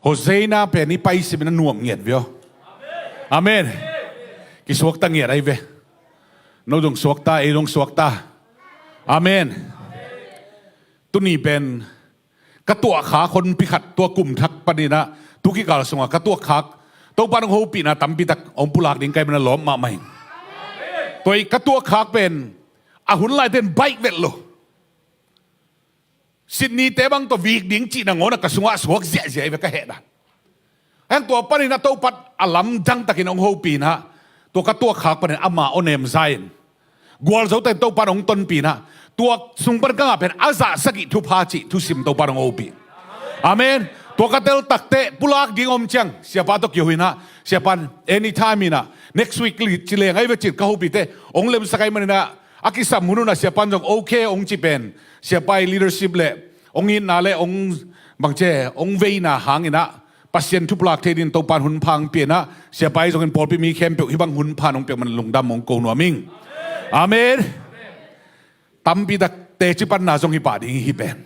Hosea pe ni pai si na nuam ngiat vio Amen ki suak ta ngiat ai ve no dong suak ta e dong suak ta Amen tu niเป็นกระตัวขาคนพิขัดตัวกลุ่มทักปนินะทุกิกาลสงกระตัวขาตัวปานงโฮปีนะตั้มปีตักองปุลากดิ่งไกมันหลอมมาใหม่ตัวกระตัวขาเป็นอาหุ่นลายเต้นไบค์เวทโลสินีเตบังตัววีกดิ่งจีนังโง่นักสงสวกเสียเสียไปก็เหตุนะแห่งตัวปนินะตัวปัดอลัมจังตะกินองโฮปีนะตัวกระตัวขาเป็นอามาโอเนมไซน์กวลเสาแต่ตัวปานองต้นปีนะตัวสุงปนกังเป็นอาซาสกิทุพาจิทุสิมตัวปานองโฮปีอาเมนตัวกระเตลตักเตะปุลากดิ่งอมจังเสียปาตกอยู่หินะเสียปัน anytime นะ next week จิเลงไอ้เวจิตก็ฮูปีเตองเล็มสกายมันนะอากิสัมหุนุนะเสียปันจงโอเคองจิเป็นเสียไป leadership เล่องอินนาเล่องบางเจองเวน่าหางอินะปัสยันทุปลากเทดินตัวปานหุนพังเปียนะเสียไปจงเป็นปอลปีมีแคมเปียวที่บางหุนพานองเปียมันลงดำมงโกนัวมิงอาเมนตั้มปีตักเตจิปันนาจงฮิปาดิ่งฮิเป็น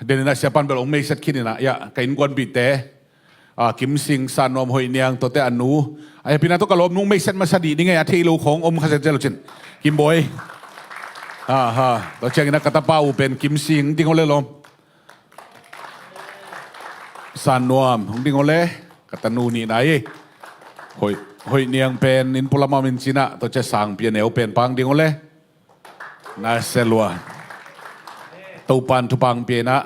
เดี๋ยวนี้เสียปันเป็นองค์ไม่สักคิดนะอย่ากินกวนปีเตกิมซิงซานอมหอยเนียงตัวเตอนูไอ้พี่นาตุกะลมนุ่งไม่เซ็ตมาสดีนี่ไงที่ลูของอมคาเซเจลจินกิมบอยตัวเชียงนักกตาป้าเป็นกิมซิงดิ้งโอเล่ลมซานอมของดิ้งโอเล่กตานูนี่ไหนหอยเนียงเป็นอินพุลามามินจินะตัวเจสังเปียเนวเป็นปังดิ้งโอเล่นาเซลัวตัวปันทุปังเปียนะ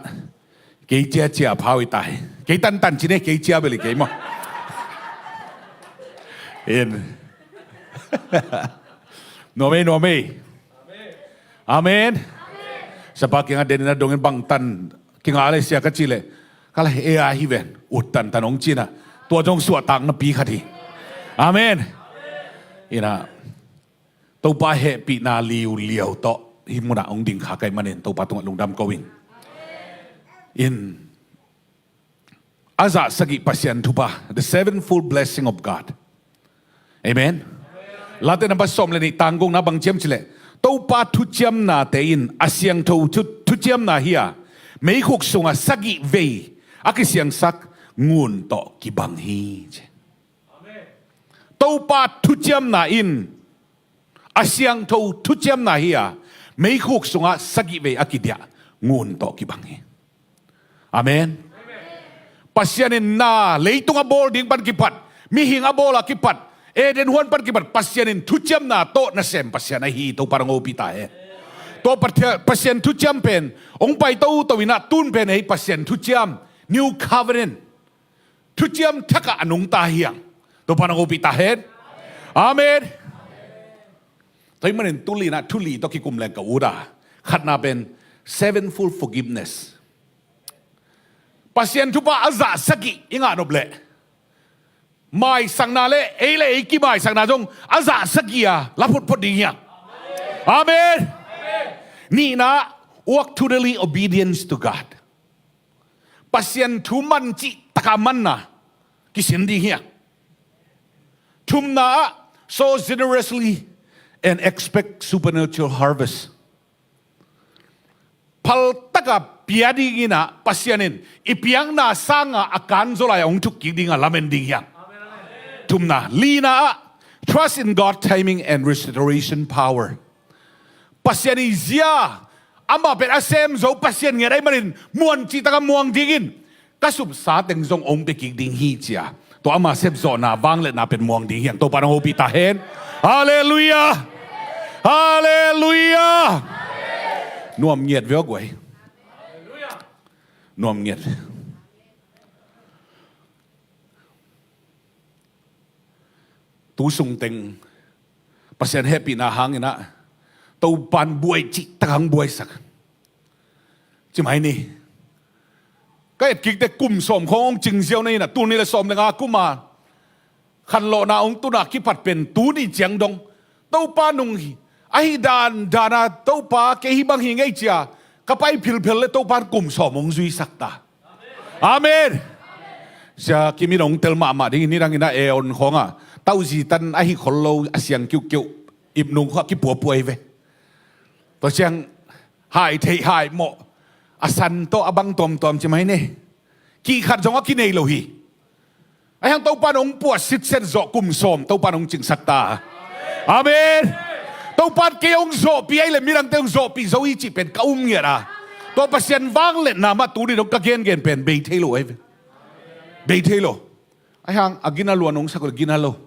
เกี่ยเจียเจียพาวิตายเกี่ยตันจีเนี่ยเกี่ยเจียไปเลยเกี่ยมั้งเอ็นโนเมอาเมนsebab yang ada ni dengan bang tan king ale sia kecil le kalau AI hiven utan tanong Cina tua jong suat tang na pi khati amen ina tau pa he pi na liu to himuna ong ding kha kai manen tau pa tung lung dam kawin in aza sagi pasien Thupha the sevenfold blessing of God amen late na pasom le ni tanggung na bang chem chile tau pa thu chem na te in asyang thu chem na hia mei khuk sunga sagi vei akisiang sak ngun to ki bang hi amen tau pa thu chem na in asyang thu chem na hia mei khuk sunga sagi vei akidia ngun to ki bang hi amen pasyanin na leitung abol ding pan kipat mihing abol akipat eden huan pan kipat pasyanin thucham na to na sem pasyan na hi to parang opita to pasyan thucham pen ong pai to wina tun pen ei pasyan thucham new covenant thucham thaka anung ta hiang to parang opita hen amen toy manin tuli na thuli to ki kum leng ka uda khat na ben sevenfold forgiveness pasien Thupha aza sagi inga noble mai sang na le ele ki mai sang na jong aza sagia laput pot ding ya amen ni na walk totally obedience to God pasien thu man chi takaman na kisin ding ya thum na so generously and expect supernatural harvest pal taka piadi gina pasyanin ipiang na sanga akan zolay ong tukki dinga lamen ding yang tumna lina trust in God timing and restoration power pasyani zia ama pen asem zo pasyan ngerai marin muan chi taka muang dingin kasup sa teng zong ong pekik ding hi chia to ama sep zo na wang le na pen muang ding yang to parang hopi ta hen hallelujah hallelujah nuam nhiệt với quậy nuam nhiệt tú sung tình pasien happy na hang ina tàu pan buổi chị tăng buổi sắc chỉ mấy ni cái kịch để cùng xóm không ông chừng diêu này là tu này là xóm là ngã mà khăn lộ na ông tu na khi phátเป็นtú đi chém đông tàu pan nung ai đàn đàn tàu pa cái hi bang hi ngay chia cái bay phil le tàu pan cùng xóm ông duy sắc ta amen giờ khi mình ông tel mà đi ni đang ina eon khong à tàu gì tan ai hi khol lâu asiang kiu kiu im nung khoa cái bùa bùi về tôi chăng hai thầy hai mộ asan to abang tom chi mai ne ki khat jong ki nei lo hi ai hang to panong puat sit sen zo kum som to panong ching sakta amen to pat ke ong zo pi ai le mirang te ong zo pi zo hi chi pen ka nge ra to pasien wang le na ma tu ni dong ka gen pen be thelo ai be thelo ai hang agina lo nong sakol gina lo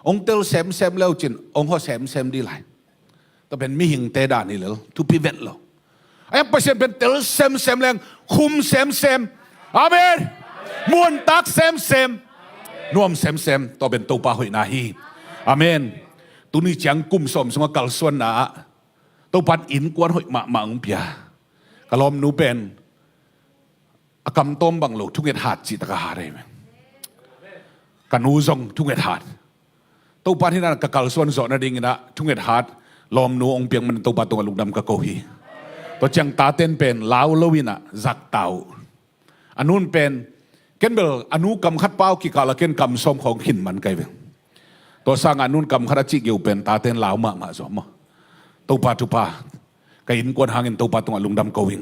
ong tel sem lo chin ong ho sem di lai to ben mi hing te da ni lo tu pi vet lo ai pasien pen tel sem leng khum sem amen muôn tak sem nuam sem to ben to pa hoi na hi amen tu ni chang kum som sunga kal suan na to pan in kwan hoi ma ong pia kalom nu pen akam tom bang lo thunget hat chi ta ka ha re kanu zong thunget hat to pan hina ka kal suan zo na ding na thunget hat lom nu ong piang man to pa tong lungdam ka ko hi to chang ta ten pen lao lowina zak tau anun penเกนเบลอนุกรรมขัดเป้ากิกาละเกนกรรมส้มของหินมันไกเวตัวสร้างอนุกรรมขัดจิกอยู่เป็นตาเต้นลาวมาสมตัวปาทุปาก็ยินกวนหางเงินตัวปาตรงลุงดำกวิง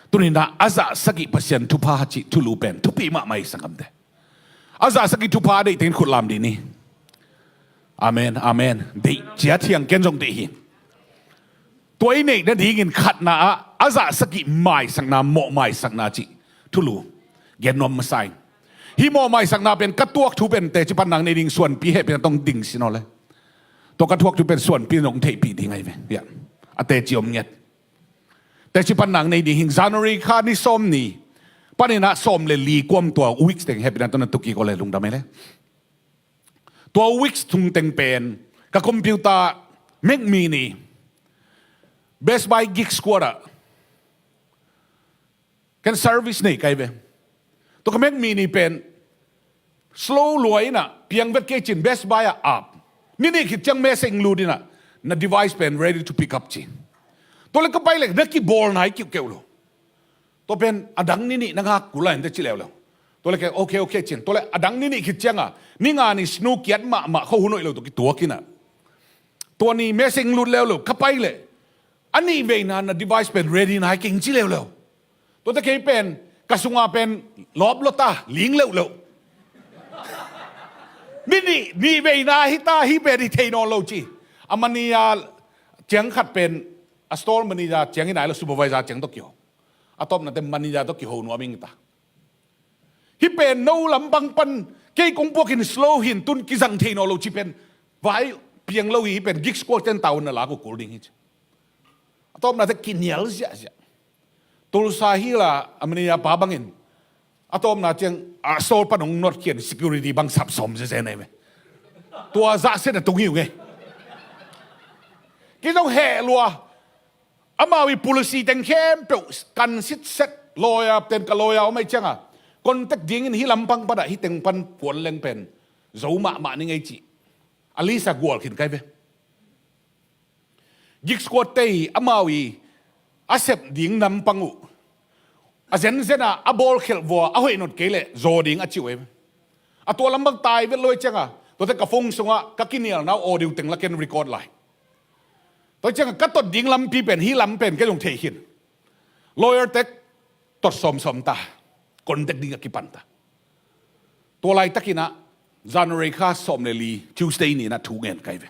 ตัวนี้นะอาซาสกิพัศยันทุปาจิทุลูเป็นทุปีมาไม่สังคมเดอาซาสกิทุปาได้ถึงขุดลามดีนี่อาเมนดีเจียเทียงเกนจงดีหินตัวนี้นั่นดีเงินขัดนะอาซาสกิไม่สังนาโมไม่สังนาจิทุลูเกนนมมาใส่ฮิโมไม่สักนาเป็นกระตัวทุเป็นแต่จิปันนังในดิ่งส่วนปีเหตุเป็นต้องดิ่งสินอเลยตัวกระทวกทุเป็นส่วนปีนงเทปีที่ไงเว้ยเนี่ยอเตจิอมเงียแต่จิปันนังในดิ่งหิงซานอริคานิส้มนี่ปันนี้นะส้มเลยลีกวมตัววิกส์แต่งเหตุเป็นตอนนั้นตุกี้ก็เลยลงดำไหมเลยตัววิกส์ทุงแต่งเป็นกับคอมพิวเตอร์แมกมินีเบสบายกิกสควอร์กันเซอร์วิสนี่ไงเว้ยตัวก็แม็กมีนี่เป็น slow รวยน่ะเพียงเวทเกจิน best buy อัพนี่คิดจังเมสเองรูดิน่ะน่ะ device เป็น ready to pick up จีตัวเล็กก็ไปเลยนักกีบอลไหนเกี่ยวเลยตัวเป็นอดังนี่นะครับกูไล่เห็นได้จีแล้วตัวเล็กโอเคจีนตัวเล็กอดังนี่คิดจังนี่งานนี่สนุกเกียรติมาเขาหุ่นเลยตัวกินน่ะตัวนี้เมสเองรูแล้วเข้าไปเลยอันนี้เวนันน่ะ device เป็น ready ไหนเก่งจีแล้วตัวตะเกียบเป็นกระสุงอาเป็นลอบลตาลิงเร็วนี่เวนาฮิตาฮิเป็นเทคโนโลยีอามันนี่เจียงขัดเป็นสโตร์มันนี่เจียงที่ไหนแล้วซูเปอร์วิเซอร์เจียงต้องเกี่ยวอาตอมนั่นแต่มันนี่ต้องเกี่ยวหัวมิงตาฮิเป็นโนลำบังปันเกี่ยกงพวกหินสโลหินตุนกิจังเทคโนโลยีเป็นไว้เพียงเราฮิเป็นกิกสควอตเต้นเต่านั่นแหละกูกูดิ้งฮิอาตอมนั่นแต่กินเหนียวเสียตัวสาฮีละอเมริกาป้าบังอินอาตอมน่าจะโซลปนงนอดเขียน security บังสับสมเสียไหนไหมตัวจ่าเส้นตรงนี้อยู่ไงกี่ต้องแห่ลัวอามาวิ policy แต่งเข้มเปล่ากันสิทธิ์เสร็จลอยเต็มกับลอยเอาไม่เจ้าอ่ะคนตักดิ้งอินฮิลำปังปะดะฮิเต็งปันปวนเล็งเป็นโจมานี่ไงจีอลิซากัวขินใครเว้ยิกสควอตเตย์อามาวิอาเซบดิ้งนำปังอุอาเซนเซน่ะอาบอลเขลวัวอาหอยนดเกลเลยโจดิ้งอาจิวเออาตัวลำบังตายเวลลอยจังอ่ะตัวแต่กระฟงสงอ่ะกักินเนี่ยนะโอดิวตึงละเกนรีคอร์ดไลน์ตัวจังกัตตดิ้งลำปีเป็นฮีลำเป็นก็ลงเทหินลอยเต็กตดสมตาคนเด็กดิ้งกิปันตาตัวไล่ตะกินะจานเรค่าสมเนลีทิวสเดย์นี่นะถูกเงินไกเว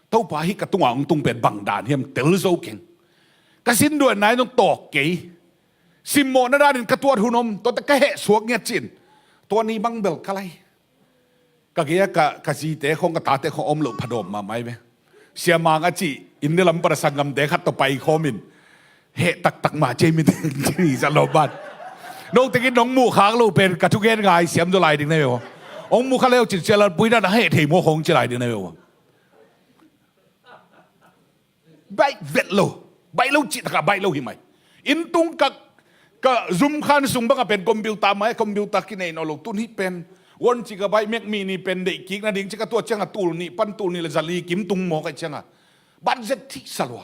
เท่าป่าฮิกตัวองตุงเป็นบังดานเฮียมเตลโซเก่งกสินด้วยนายต้องตอกเกยซิมโมนาดาดินกระตัวหุ่นมตัวตะกะเหสวกเงียจินตัวนี้บังเบลกะไรกะเกียกะจีเตะของกะตาเตะของอมหลุพดมมาไหมเว้เสียมางอจิอินเดลัมประสังกำเดขัดต่อไปคอมินเหตักมาเจมินนี่จะลบบัดน้องตะกี้น้องมูค้างลูเป็นกะทุกเกนไงเสียมจะไหลดึงได้ไหมวะองมูข้าเลี้ยวจิตเจริญปุยนั่นเหตุโมหงจะไหลดึงได้ไหมวะใบเวทโลใบโลจิตกับใบโลหิมอินตุงกับซุมขันซุมบังเป็นคอมพิวเตอร์ไหมคอมพิวเตอร์กินเองนอลตุนฮิเป็นวันจิกับใบเมกมีนี่เป็นเด็กกิ๊กนะดิ้งจิกับตัวเจ้าตูลนี่ปันตูลนี่ละจะลีกิมตุงหมอกไอ้เจ้าบัตรเจ็ดที่สลัว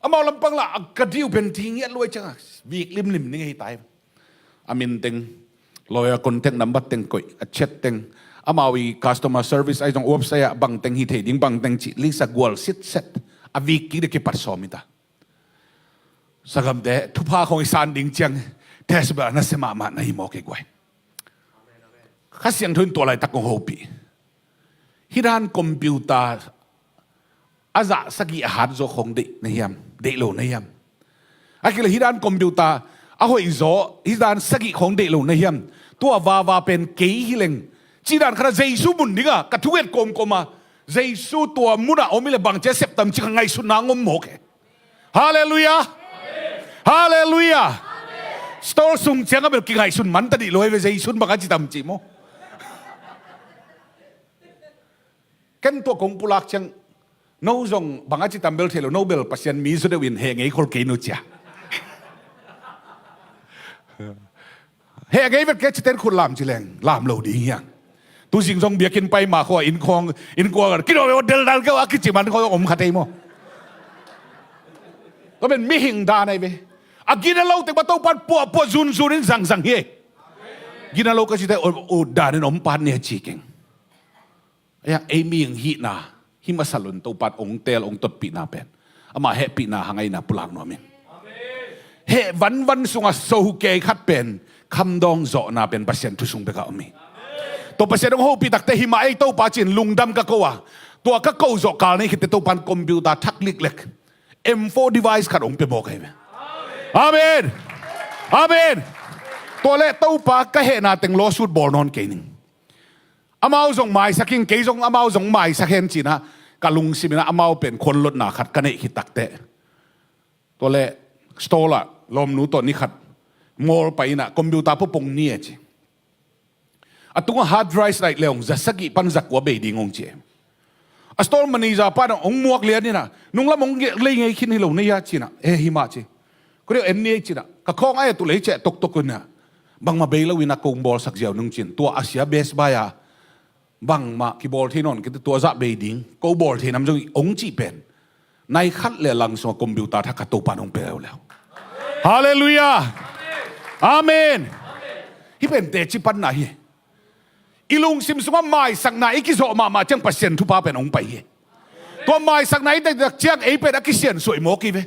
อามาลำปังละกระดิ่งเป็นทิ้งเงี้ยรวยเจ้าวีกลิมนี่ไงตายอามินเต็งลอยคนเต็งน้ำบัตรเต็งก่อยเช็ดเต็งอามาวี customer service ไอ้ตรงอวบเสียบังเต็งฮิตเฮดิ้งบังเต็งจิลิสกวอลซิดเซ็ตอาวีกกิ๊กเด็กปัดสอมิตา sagam de thupa khong isan ding chang tesba na sema ma na hi mo ke kwai kha siang thun to lai tak ko hopi hiran computer aza sagi hat zo khong de na hiam de lo na hiam akila hiran computer a hoi zo hiran sagi khong de lo na hiam tua wa pen ke hileng chidan khara jesu mun dinga ka thuet kom koma jesu tua muna omile bang che septam chi ngai su na ngom mo ke hallelujah hallelujah store sung chang bel ki ngai sun man ta di loi ve jesu ba ka chi tam chi mo ken to kong pulak chang no zong bang chi tam bel thelo nobel pasien mi su de win he ngai khol ke no cha he ngai vet ke ten khul lam chi leng lam lo di yang tu sing zong bia kin pai ma kho in khong in kwa ki do del dal ke wa ki chi man kho om kha te moก็เป็นมิหิงดาในเวอากินเราแต่ว่าต้องปัดปัวซุนซุนนี่สั่งเฮกินเราก็สิได้โอดาในนมปัดเนี่ยจีเก่งอย่างเอมีอย่างฮีนาฮิมาสลุนตัวปัดองเตลองตดปีนาเป็นอามาเฮปีนาหางไงนาปุลังโนมินเฮวันสุงโซฮุเกขัดเป็นคำดองโจนาเป็นเปอร์เซ็นต์ทุสุงเบกาอมีตัวเปอร์เซ็นต์ของโฮปีตักแต่ฮิมาไอตัวปัดจินลุงดำกะกัวตัวกะกัวโจกาลนี่คือตัวปัดคอมพิวเตอร์ทักลิกเล็กM4 device ขัดองไปบอกให้ไหมอาเมนอาเมนตัวเล่ตู้ปากก็เห็นนาตึงล้อสูดบอลนอนเก่งอามาส่งหมายสักยิ่งเกี่ยงอามาส่งหมายสักเห็นจีนะกะลุงสิมินะอามาเป็นคนรถหนาขัดกันเนขิตักเตะตัวเล่สโตล่ะลมหนูตัวนี้ขัดมอลไปนะคอมพิวเตอร์พวกปงนี่จีอะตัวฮาร์ดไดรฟ์ไรเร็วจะสักกี่ปันสักว่าเบดีงงเจอสโตลมันนี่จะป้าองมวกเลียนี่นะนุ่งละมงเลี้ยงไอ้ขินให้ลงนี่ยาจีนะหิมะจีก็เรียกเอ็นนี่จีนะก็คล้องไอ้ตัวเลี้ยเจตกกันนะบางมาเบลวินักกงบอลสักเจ้านุ่งจีนตัวอาเซียเบสบายาบางมากีบอลที่นอนก็ตัวจะเบดิ้งกูบอลที่น้ำจงองจีเป็นในขั้นเลี้ยหลังสมคอมพิวเตอร์ถ้าขัดตัวปานองเปแล้วฮาเลลูยาอาเมนที่เป็นเตจิปันไหนอีลุงซิมสงว่าไม่สักไหนกิโซมาจังเปอร์เซ็นต์ทุบาเป็นองไปตัวไม่สักไหนแต่เจียงเอเป็นกิเซียนสวยโมกีเว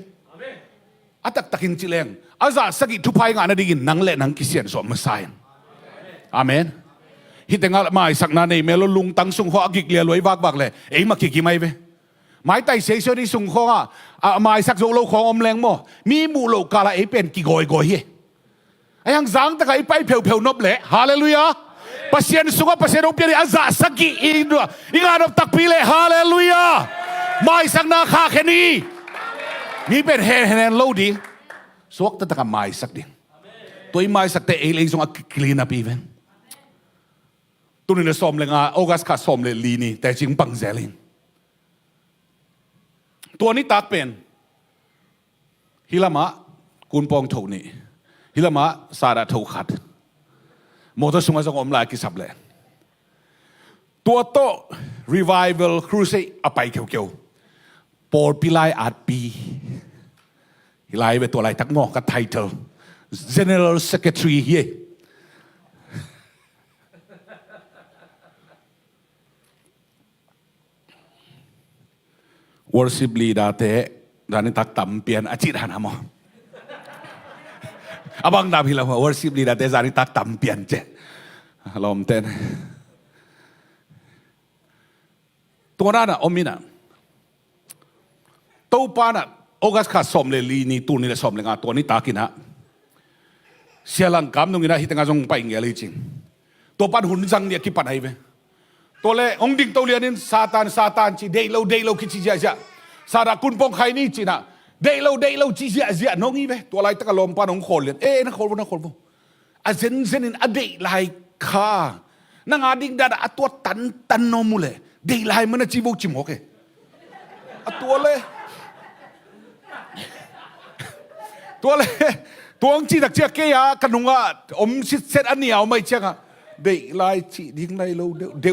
อัตตักินจิเลงอาจารย์สกิทุพายงานได้ยินนังเล่นังกิเซียนสวมมาใส่อาเมนฮิตงาไม่สักนั้นเมลลุงตั้งสุงข้อกิเลียรวยวักเลยมากี่ไม่เวไม่ไต่เสียนี่สุงข้อไม่สักโจโลของอมแรงโมมีมูโลกาลาเป็นกี่กอยไอ้ยังจังแต่ไอ้ไปเพียวนบเลยฮาเลลูยาpasien sunga pasienong pili aza sagi indua inganop takpile hallelujah mai sang na kha kheni ni ben hen lo di suak ta ka mai sak ding toi mai sak te ele sung a clean up even tunin som lenga august ka som le li ni te jing pang zelinตัวนี้ตักเป็นฮิลามะกุนปองโถนี่ฮิลามะสาดาโถขัดโมทสุงสงอมลายกิสับเลยตัวโต revival cruise อไปเกี่ยวปอลปิไลอาร์ปีไลไปตัวอะไรทักงอกกับ title general secretary เฮ้ worship leader เตะดานิตักต่ำเปลี่ยนอาชีพหานามอabang dah bilang worship leader te zari tak tampian je lom ten tora na omina to pa na ogas kha som le li ni tu ni le som le nga to ni takina sialang kam nung ina hitanga jong pa ingeli ching to pan hun jang ni ki pan hai ve to le ong ding to lianin satan chi dei lo ki chi ja sara kun pong khai ni chi na day lo chi sia no ngi beตัวไรตะกะลมปานองคนเลยนะคนบ่อะเซนin a day like ka na nga ding da atwa tan no mule day like man chi bo chi mo ke atwa leตัวงchi tak chia ke ya kanunga om sit set an niao mai changa day like chi ding lai lo de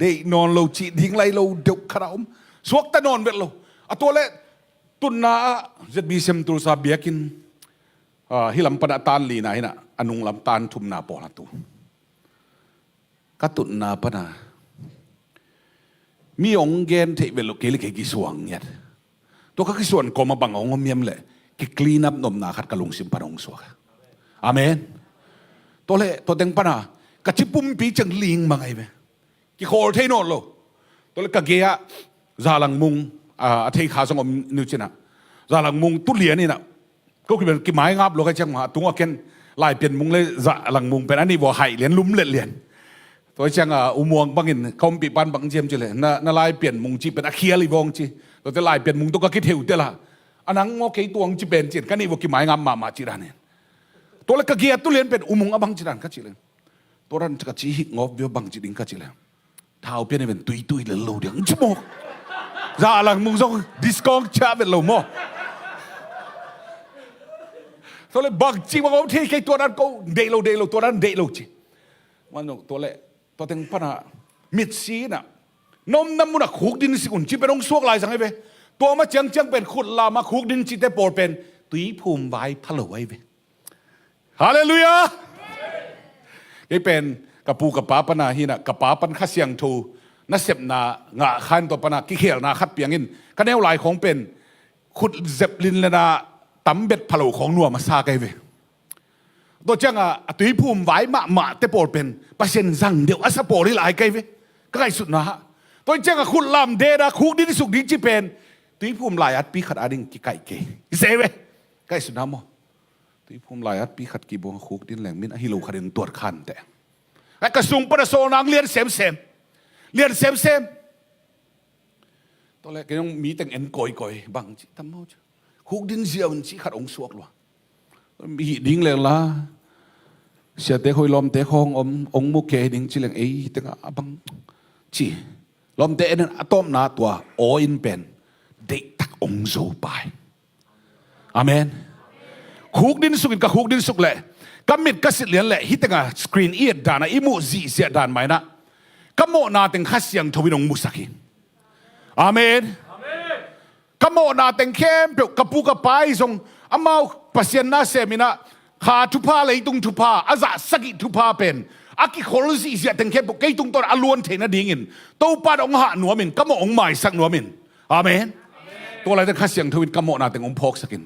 day non lo chi ding lai lo de khara om suak ta non bet lo atwa leตุนนาจะมีเซมตุลซาเบียกินฮิลัมปนาตานลีนะฮินะอนุงลำตานทุมนาปอละตุกัตุนนาปนามีองเกนเทเวลเกลิเกกิสวงเนี่ยตัวก็กิส่วนกอมาบังองเมียมเลยเก กิคลีนับนมนาขัดกะลุงสิมปะองสวกอาเมนตัวเล่ตัวเต็งปะนะกะชิปุ่มปีจังลิงมาไงเว้กิโคเทโนโลตัวเล่กะเกียซาลังมุงเทขาสงอมนิวจินะซาลังมุงตุเลียนี่นะก็คือเป็นกิไม้งับโลกจังมาตัวกันลายเปลี่ยนมุงเลยซาลังมุงเป็นอันนี้บ่ไห่เลียนลุ่มเลียนตัวจังอุโมงค์บางอินเขาปีปันบางเจียมจิเลยน่าลายเปลี่ยนมุงจีเป็นอาเคียลิวงจีตัวจะลายเปลี่ยนมุงตัวก็คิดเหี่ยวเตล่ะอันนั้นงอเกยตัวงจีเป็นจีกันนี่ว่ากิไม้งับมาจีรันเนี่ยตัวละกะเกียตุเลียนเป็นอุโมงค์บางจีรันก็จีเลยตัวนั้นจะกะจีหิงอบเดียวบางจีดิงก็จีเลยเท้าเปลี่ยนเป็นตุยเลยโลเดียงจิโมซาลังมุงส่งดิสกองชาเป็นโลโมตัวเลยบางจีบางทีแค่ตัวนั้นก็เดโลตัวนั้นเดโลจีวันนู้ตัวเล่ตัวเต็งปนะมิดซีน่ะนมน้ำมันขุกดินสิคุณจีเป็นองค์สวกลายสังเกตไหมตัวมาจังเป็นขุดลามาขุกดินจีแต่ปอดเป็นตุยภูมิไว้พะโล้ไว้เว้ฮาเลลูยาไอ้เป็นกับปูกับป้าปนาฮีน่ะกับป้าปันข้าเสียงทูนัเสพนางะขันตัวปนากิเขียนาขัดเปียงอินคะแนนลายของเป็นขุดเจ็บลินเลยนะตั้มเบ็ดพะโล้ของนัวมาซาไกเว้ตัวจังตุยภูมิไว้มาแต่ปอดเป็นประเซ็นซังเดี๋ยวอัสปอริหลายไกเว้ก็ไกสุดนะฮะตัวจังขุดลำเดระขุกดินสุกดินจีเป็นตุยภูมิหลายอัดปีขัดอาดิงกิไก่เกยเซเว้ไกสุดนะโมตุยภูมิหลายอัดปีขัดกีบงขุกดินแหลงมินฮิโลขัดดินตัวขันแต่ไอ้กระสุงปะโซนังเลียนเซมเลียนเซมตัวแรกก็ยังมีแต่เอ็นก่อยบางจีทำเอาขุกดินเสียมันจีขัดองสวกหรอมีดิ้งเลยละเสียเตะคอยลมเตะคององมุกเกดิ้งจีเลยแต่ก็บังจีลมเตะนั้นอะตอมนาตัวโออินเป็นเด็กตักองโซไปอาเมนขุกดินสุกกับขุกดินสุกเลยก็มิดก็สิเลียนแหละฮิตแต่ก็สกรีนเอียดดานะอิมูจีเสียดานไหมนะก็โมนาเต็งขัดเสียงทวินองมุสักิอาเมนก็โมนาเต็งเข้มเปียกกระปูกระปายทรงอามาปัสยานาเซมินะขาทุพาเลยตุงทุพาอาซาสกิทุพาเป็นอากิโคลซีเสียแต่งเข้มปกไกตุงตอนอลวนเทนดิ่งินตัวปาดองหะหนัวมินก็โมองใหม่สักหนัวมินอาเมนตัวอะไรแต่ขัดเสียงทวินก็โมนาเต็งองพกสักิน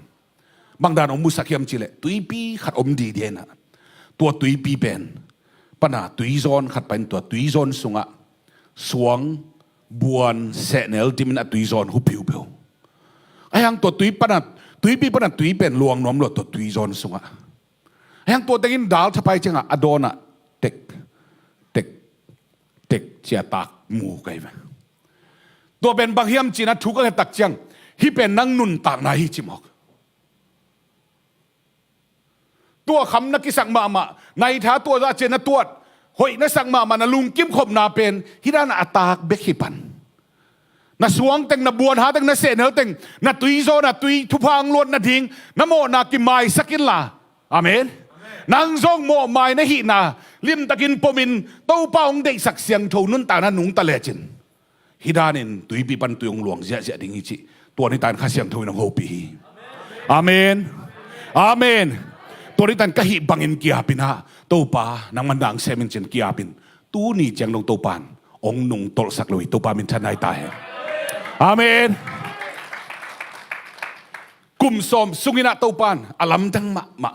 บางด้านองมุสักยามจิเลตุยปีขัดอมดีเดียนะตัวตุยปีเป็นปนาตุยซอนขัดเป็นตัวตุยซอนสุงะสวงบวนเสเนลดิมินตุยซอนหุบผิวไอ้ยังตัวตุยปนาตุยปีปนาตุยเป็นลวงน้อมหลดตัวตุยซอนสุงะไอ้ยังตัวเต็งดาวทำไปจังอะอโดนะเด็กเจียตากหมูไกไหมตัวเป็นบางเฮียมจีนะทุกข์อะไรตักจังที่เป็นนั่งนุ่นตากนายจิมอกตัวคำนักกิสังมาในท้าตัวราเจนตัวหอยนักสังมานะลุงกิมขบนาเป็นที่ด้านอัตากเบกฮิปันนะสวงเต็งนะบวนหาเต็งนะเสนเฮเต็งนะตุยโซนะตุยทุพังล้วนนะทิ้งนะโมนะกิมายสักินลาอาเมนนางซงโมไม้นะหินาลิมตะกินปมินเต้าเป้าองเด็กสักเสียงโทนุนตานะหนุงตะเลจินฮิดานินตุยปีปันตุยองหลวงเสียดิ่งอิจิตัวนี้ตานข้าเสียงโทนองโฮปีอาเมนตัวนี้ตันกะหิบังอินกียปินะตัวปานางมันดังเซมินเจนกียปินตู้นี่จังลงตัวปานองนุงตลสักลอยตัวปามินทันนายตายอาเมนกุมสมสุงินะตัวปานอลัมจังมะ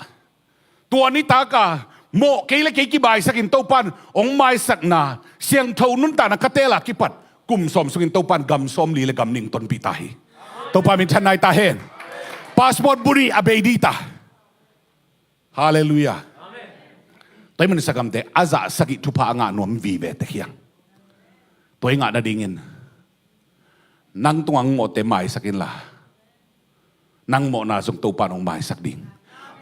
ตัวนี้ตากาโมเกลเกกิบายสักินตัวปานองไม้สักนาเสียงเท่านุนตานะคาเตลากิปัดกุมสมสุงินตัวปานกำสมลีและกำนิ่งตนปีตายตัวปามินทันนายตาเห็นพาสปอร์ตบุรีอเบดีตาฮาเลลูยาตัวมันสักคำเตะอาซาสกิทุพางานนวมวีเวตเฮียงตัวงานน่ะดิ่งินนั่งตวงโมเตไม้สักินละนั่งโมนาส่งตัวปานองไม้สักดิ่ง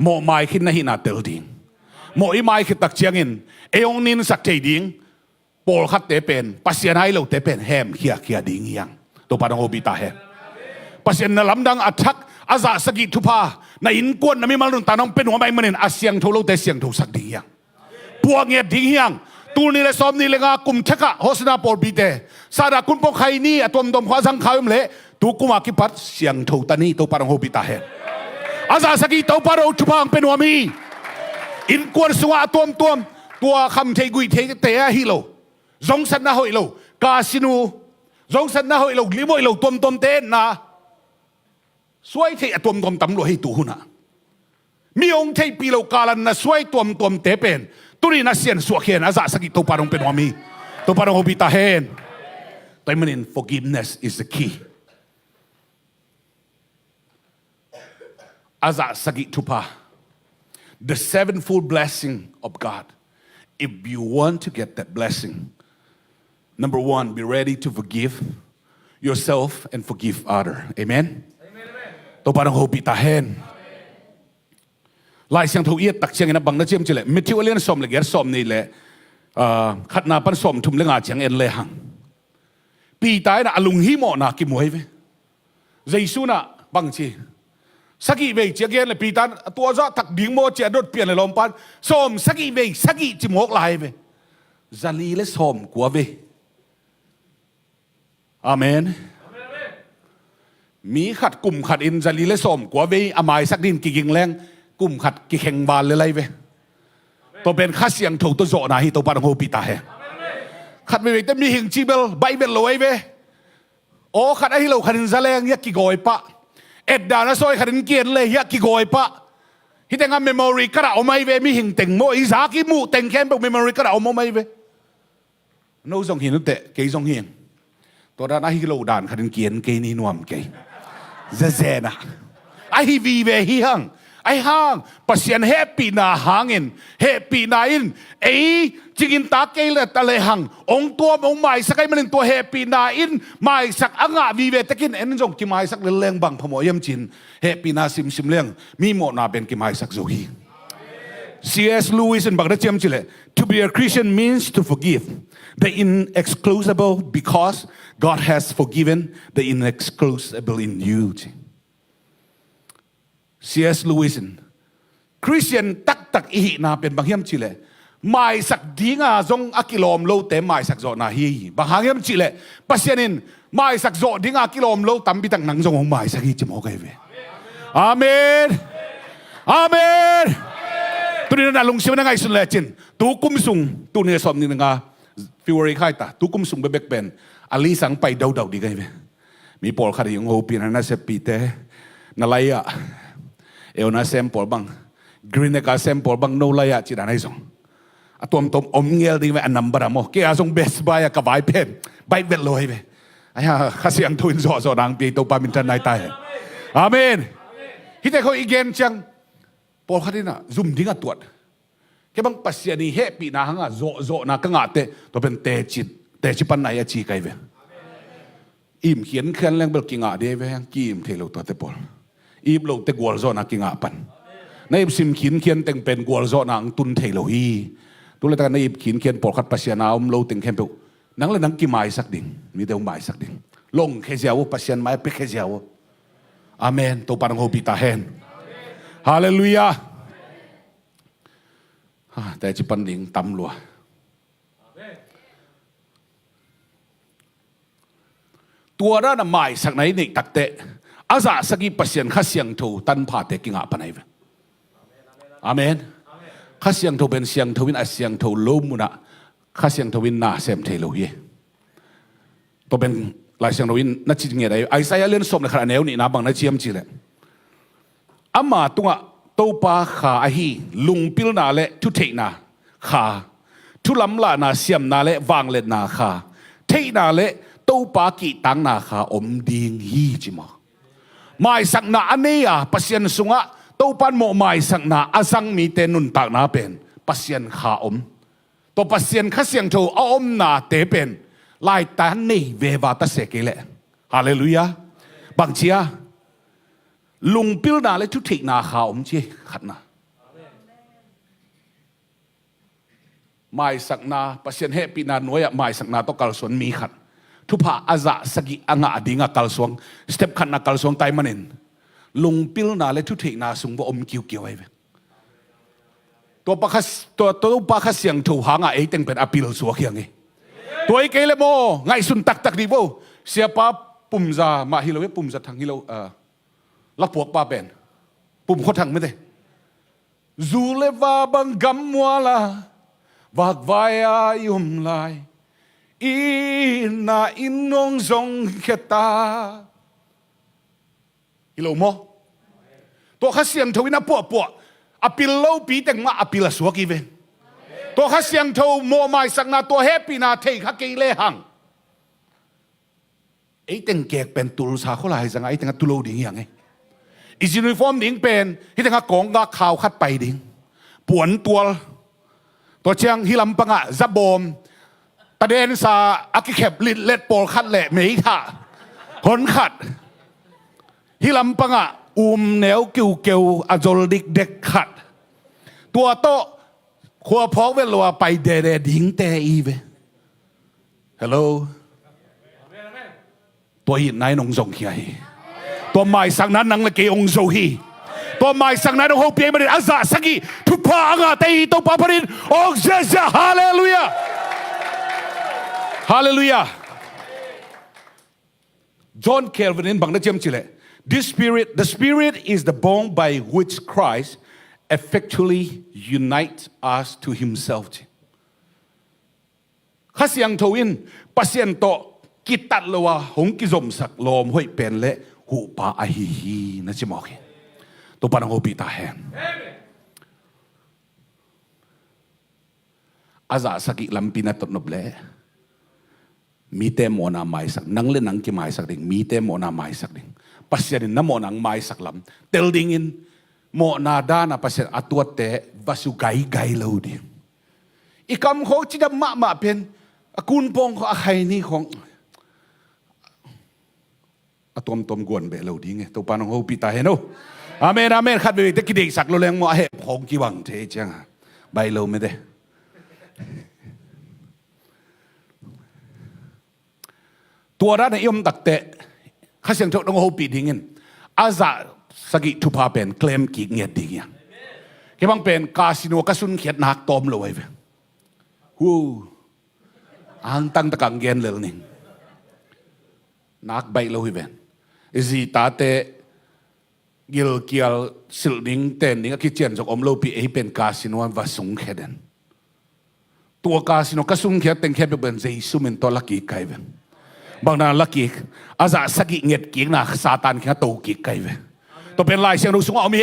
โมไม้ขึ้นนะหินาเตลดิ่งโมอีไม้ขึ้นตักเชียงอินเอองนินสักเทดิ่งปอลขัดเตเป็นปัสยาไนเราเตเป็นแฮมเขียดิ่งยังตัวปานองโอบิตาเฮปัสยานลำดังอัทักอาซาสกิทุพาในอินกวนนั้นไม่มาลุนตาน้องเป็นหัวใบมันเห็นอาเซียงทุลุแต่เสียงทุสักดิ่งยังพวกเงียดิ่งยังตูนี่เลยซ้อมนี่เลยงากุมเทคะโฮสนาปอลบีเตสาระคุณพวกใครนี่ตัวมขวาสังขายมเละตัวกุมากิปัดเสียงทุตานี่ตัวปารองโฮบิตาเฮอาซาสกิตัวปารองทุพังเป็นหัวมีอินกวนสวะตัวคำเทกุยเทเตะฮิโลจงสันนาหอยโลกาสินูจงสันนาหอยโลลิโมยโลตัวเตนนะ สวยเทอตัวมตำรวจให้ตูหุนะมีองค์เทปีโลกาลันนะสวยตัวมเตเป็นตุนีน่าเสียนสวกเขียนอาซาสกิตัวปารองเป็นวามีตัวปารองโฮบิตาเฮนแต่มัน forgiveness is the key อาซาสกิทุพา the sevenfold blessing of God if you want to get that blessing number one be ready to forgive yourself and forgive other amen ตัวปารองโฮบิตาเฮนลายเสียงทูเอียดตักเชียงนะบังนะเจียมจิเลมิทิวเลียนสมเลยแกสมนี่แหละขัดนาปันสมทุ่มเรื่องอาเจียงเอ็นเลยหังปีตายนะอลุงฮิโมนะกิมวยเวเจสุนะบังชีสักกี่เวเจียงเอ็นเลยปีตายตัวจ้าตักดิ่งโมเจียดดเปลี่ยนเลยลมปันสมสักกี่เวสักกี่จิมวกลายเวจาลีเลสมกัวเวอาเมนมีขัดกลุ่มขัดอินจาลีเลสมกัวเวอามายสักดินกิงแรงกลุ่มขัดกิแข่งบาลเลยไรเวตัวเป็นข้าเสียงถูกตัวโจนาฮิตัวปานโฮปิตาเฮขัดไม่เป็นแต่มีหิงจีเบลใบเบลลอยเวโอ้ขัดไอ้เราขัดินซาเลงยักกิโกยปะเอ็ดดานะซอยขัดินเกียนเลยยักกิโกยปะฮิตงานเมมโมรีกระเอาไม่เวมีหิงเต็งโมอิสากิมูเต็งแค่เป็นเมมโมรีกระเอาไม่เวโน้ตส่งหินนั่นเตะเกยส่งหินตัวด้านไอ้เราด่านขัดินเกียนเกยนี่นวมเกยเจนะไอ้วีเวฮิฮังไอ้ห้างปัสยันเฮปีนาหางอินเฮปีนาอินไอ้จิกินตาเกลตะเลหังองตัวองใหม่สักไอ้มันตัวเฮปีนาอินไม่สักอ่างวีเวตะกินเอ็นจงกิมายสักเลี้ยงบังพมอยมจินเฮปีนาซิมเลี้ยงมีโมนาเป็นกิมายสักโจฮี C.S. Lewis บังได้เจียมจิเล To be a Christian means to forgive the inexcusable because God has forgiven the inexcusable in you C.S. Lewis คริสเตียนตักอีนาเป็นบางเฮียมจิเลไม่สักดีงาจงอักิโลมโลเต็มไม่สักโจนาฮีบางเฮียมจิเลปัสยานินไม่สักโจดีงากิโลมโลตั้มบิตังนังจงของไม่สักฮีจิโมกเวอาเมนอาเมนตัวนี้น่าลงเชื่อว่าไงสุดเลยจินตูกุมสุงตัวนี้สอบนี่นะฟิวเรย์ใครตาตูกุมสุงเบกเป็นอลีสังไปเดาดีกันเวมีปอลคดีของโฮปีนันน่าเสพปีเตนั่นไรอะเอวน่าเซมปอลบังกรีนเนกาเซมปอลบังโนลายะจิดานไอซงอะตัวมอมเงลดีเวอันนัมบาร์โมเกียซงเบสบายกับใบเพนใบเวลลอยเวไอ้ฮะข้าเสียงทุนโซดังปีตัวปามินจันนายตายอาเมนฮิตเขาอีกเกนจังปอลคดีน่ะซุ่มดิ้งตัวแค่บังปัสยานีเฮปีนาหังอ่ะโจนักงาเตตัวเป็นเตจิปันไหนอะจีไกเวอิมเขียนเขียนแรงเบลกิงอ่ะเดเวกิมเทโลตัวเตปอลอีบโลกเตกวอลโซนักกิงอาปันในอิบซิมขินเขียนเต็งเป็นกวอลโซนังตุนเทโลฮีตุเลตกันในอิบขินเขียนปอดขัดปัสยานาอมโลเต็งแคมเปลนังเลยนังกิไม้สักดิ่งมีเดียวไม้สักดิ่งลงเคเซียวปัสยานไม้เปเคเซียวอาเมนตัวปานโฮปิตาเฮนฮาเลลูยาแต่จิปันดิ่งตำลัวตัวด้านไม้สักไหนนี่ตักเตะอาซาสกิปัสยันข้าเสียงทูตันพาเตกิงอาปนัยเวอาเมนข้าเสียงทูเป็นเสียงทูวินอาเสียงทูลูมุนะข้าเสียงทูวินนาเซมเทโลเยตัวเป็นหลายเสียงทูวินนัดจิงเงยได้ไอไซเลียนสมในขณะเนวนี่นะบางนัดเชียมจีเลยอามาตัวตัวปาขาอหีลุงปิลนาเลทุเทนาขาทุลำลานาเสียมนาเลวางเลนาขาเทนาเลตัวปากีตังนาขาอมดิงฮีจิมาไม่สักนาอันนี้อ่ะปัสยันสุงะตัวปันโมไม่สักนาอาสังมีเตนุนตากนาเป็นปัสยันขาอมตัวปัสยันข้าเสียงโทอมนาเตเป็นลายตานี่เววาตเสกเลยฮาเลลูยาบางเชียลุงปิลนาเลยทุตินาขาอมเชียขัดนาไม่สักนาปัสยันเฮปีนาหน่วยไม่สักนาต้องการส่วนมีขัดทุพาอาซาสกิอ่างอดีงากาลสวงสเต็ปขันนักกาลสวงไตมันเองลุงปิลนาเลทุเทนาสุงว่าอมคิวไว้ตัวปากเสียงถูหางไอ้เต็งเป็นอภิลสวกอย่างงี้ตัวไอ้เกลโมไงสุนตักดีโบเสียป้าปุ่มซามาฮิโลเวปุ่มซาทางฮิโลลักพวกป้าเป็นปุ่มโคทางไม่ได้จูเลวาบังกัมมัวลาวากวายายุมไลIna inong zong kita กิโลโมตัวข้าเสียงทวินะปวอปิลโลปีแต่งมาอปิลสวกีเวตัวข้าเสียงทวโมไม่สักนาตัวเฮปีนาเทข้าเกเลหังไอ้แต่งแกกเป็นตุลสาเขาลายสังไอ้แต่งตุโลดิ่งอย่างไงอียูนิฟอร์มดิ่งเป็นที่แต่งกองกาข่าวคัดไปดิ่งปวนตัวเชียงฮิลัมปังะซับบอมตะเดนซาอากิเข็บลิดเล็ดโปลคัดแหละเมย์ท่าหนขัดฮิลัมปังะเหนียวเกี่ยวอจลดิกเด็กขัดตัวโตขัวพอกเวลัวไปเดดิ่งเตอีเวฮัลโหลตัวหินนายนงส่งเขียตัวไม้สังนั้นนังละเกองโซฮีตัวไม้สังนั้นองโฮเปียมันอาซาสกีทุพะงาเตอีตัวปาปรินองเจจาฮาเลลูยาฮาเลลูยาจอห์นเคลวินบังนักเจมจิเลthe spirit is the bond by which Christ effectually unites us to himself ข้าเสียงทวินปัสเซียนโตกิตัดเลวะหงกิจมสักลมห้อยเป็นเละหูปาอหิฮีนะจิมอกตัวปนังโฮปีตาแหงอาซาสกิลำปีนัตนบเละมีเตมโอนาไม้สักนังเล่นนังกิไม้สักดิ่งมีเตมโอนาไม้สักดิ่งปัสเซียนน้ำโมนังไม้สักลำเตลดิ่งโมนาดานาปัสเซียนอัตัวเตะวาสุไกเลวดิอีกคำเขาจิดมาเป็นกุนปงของใครนี่ของตัวกวนเบลดีไงตัวปานองโฮปิตาเห็นโออาเมนอาเมนขัดไปตะกี้เด็กสักโลแรงมัวเห็บของกี่วังเทจังใบโลไม่ได้ตัวร้านยมตักเตะข้าเสียงโจดองโฮปิดิ่งเงินอาซาสกิทุพาเป็นเคลมกี่เงียดดิ่งยังแค่บางเป็นคาสิโนกระสุนเขียดนักตอมเลยเว้ยฮู้อังตั้งตะกังเงินเลยนี่นักใบโลหิเวนจีตาเตกิลเกียลสิลดิงเตนนี่ก็คิดเจนจากอมโลปีเอเป็นคาสิโนวันวาสุงเขดันตัวคาสิโนกระสุนเขียดเต็งแค่เป็นเจสุมินตัวลักกี้ไกเวนบางนาลักกี้อาจจะสกิเงียดกิ่งนักซาตานแค่ตัวกิ่งไกเวนตัวเป็นลายเชียงรู้สึกว่าเอามี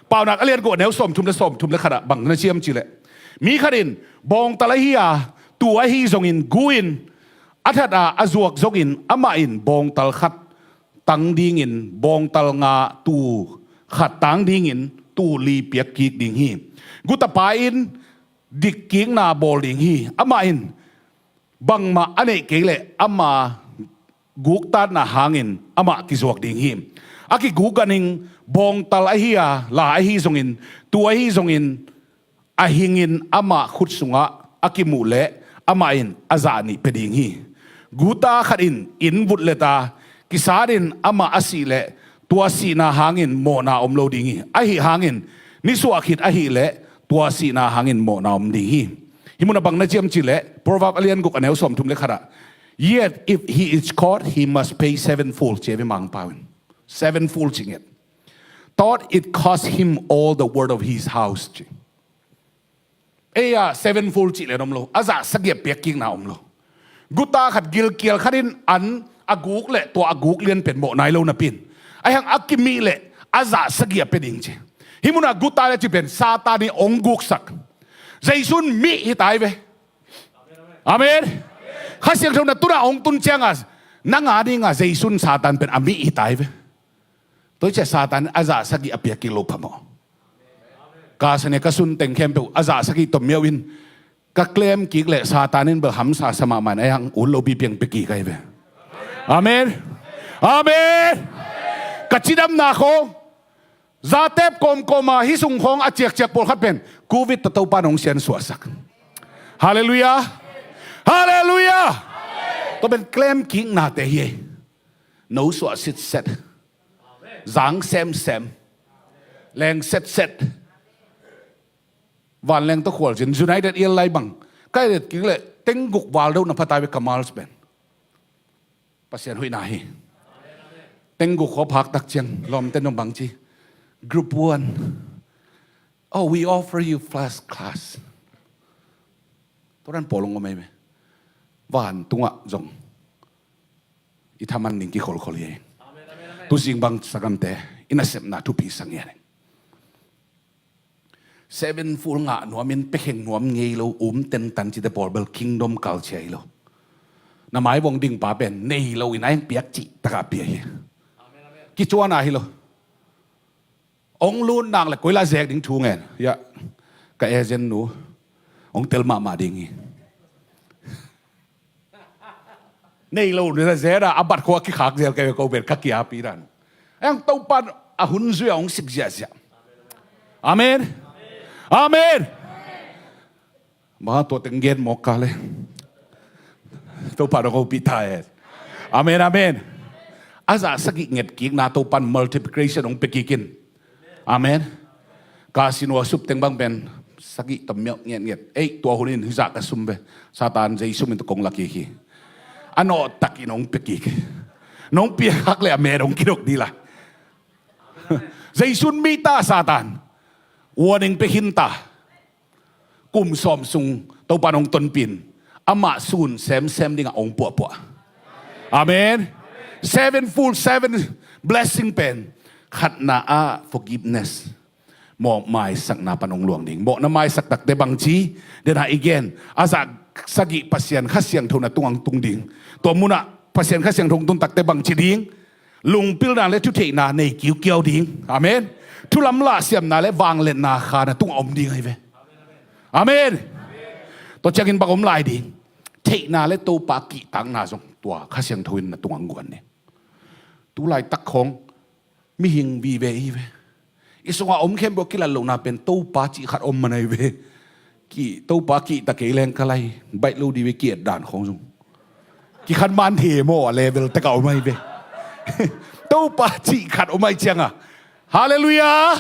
เปล่านักเรียนกูแนวสมทุมและขนาดบางนาเชียมจีเลยมีขดินบองตะละเฮียตัวฮีจงอินกูอินอัฐดาอจวกจงอินอามาอินบองตะลขัดตังดิ่งอินบองตะลงาตูขัดตังดิ่งอินตูลีเปียกกีกดิ่งฮีกุตปาอินดิกกิ่งนาบอลดิ่งฮีอามาอินบังมาอันนี้เกลอามากุกตานาหางอินอามากิจวกดิ่งฮีอากิกุกันิงบองตะลเฮียลาฮีจงอินตัวฮีจงอินอาหิงอินอามาขุดสุงะอากิมูเลอามาอินอาจานิเปดิ่งฮีกูตาขัดอินบุตรเลตากิสารินอามาอาศิเลตัวสีนาหางอินโมนาอมโลดิ่งฮีอาหิหางอินนิสวาคิดอาหิเลตัวสีนาหางอินโมนาอมดิ่งฮีฮิมุนบังนาเจียมจิเลโปรวับอเลียนกุกอันเอลสมทุมเลขระ yet if he is caught he must pay sevenfold เจวิมังปาวิน sevenfold จริงเอ็ด thought it cost him all the word of his house จริงเอ้ย sevenfold จิเลนอมโลอาจจะสเก็บเปียกกิ่งนาอมโลกุตาขัดกิลเกียลขัดินอันอากุกเละตัวอากุกเลียนเป็นโมนายโลนับปินไอ้หังอากิมีเละอาจาสกียเป็นอิงเจฮิมุนากุตาเลจิเป็นซาตานีองกุกสักใจซุนมีฮิตายเวอาเมนข้าเสียงเท่านั้นตุระองตุนเชียงอ่ะนังอาดีงอ่ะใจซุนซาตานเป็นอามีฮิตายเวตัวเจ้าซาตานอาจาสกีอเปียกิโลพะโมกาสเนกซุนเต็งเข้มเปอาจาสกีตมเมียวินก็เคลมกิกเละซาตานินเบอร์หัมซาสมามันไอ้หังอุลโลบีเปียงเปกีไกเวอาเมนอาเมนกัจจิดำนาโคซาเตปกอมมาฮิสุงของอาเจียกเจียกปวดขัดเป็นกูวิตตะเต้าปานองเซียนสวสักฮาเลลูยาฮาเลลูยาตัวเป็นเคลมกิกนาเตเยโนสวสิทเซตจังเซมแรงเซตวันแรงตะขวดจนจุนัยเด็ดเอียไลบังใกล้เด็ดกิ่งเลยเต็งกุกวาลเดานับพัตายไปกัมมาลส์เป็นปัสเซียนหุยนาฮีเต็งกุกขอพักตักเชียงลมเต้นนบังจีกรุ๊ป1 oh we offer you first class ตัวนั้นปอลงก็ไม่ไหมวานตุงะจงอิทามันนิ่งกี่คนเลยต tu jing bang sagam te inasem na tu pi sang yan seven full nga nuamin peheng nuam ngei lo ten tan chi the portal kingdom culture lo na mai wong ding pa ben nei lo inai piak chi taka pi hi ki chuan a hi lo ong lun nang la koila zek ding thu ngen ya ka ejen nu ong tel ma ding hi nei lo ne zera abat ko ki khak zel ka ko ber ka ki a pi ran ang to pan a hun zui ong sik zia zia amen amen ma to teng gen mo ka le to pan ko pi ta e amen amen aza sagi nget ki na to pan multiplication ong pekikin amen ka sinwa sup teng bang ben sagi tam myok nget ei to hunin hiza ka sumbe satan jai sumin to kong laki hi ano takinong pekik nong piak le amerong kinok dila jaisun mita satan warning pehinta kum som sung to panong tonpin ama sun sem ding ong po amen seven full seven blessing pen khat na a forgiveness mo mai sak na panong luang ding mo na mai sak tak te bang chi den ha again aza sagi pasien khasyang thona tuang tung ding to muna pasien khasyang thong tung tak te bang chi ding lung pil na le thu thei na nei kiu kiau ding amen thu lam la siam na le wang len na kha na tung om ding ai ve amen to changin ba om lai ding thei na le to pa ki tang na jong tua khasyang thoin na tuang guan ne tu lai tak khong mi hing vi ve i ve isonga om khem bo kila lo na pen to pa chi khat om manai ve ki to pa ki ta ke leng kalai bai lo di ve ki dan khong jung ki khan man the mo level ta ka mai ve to pa chi khat om mai chang a hallelujah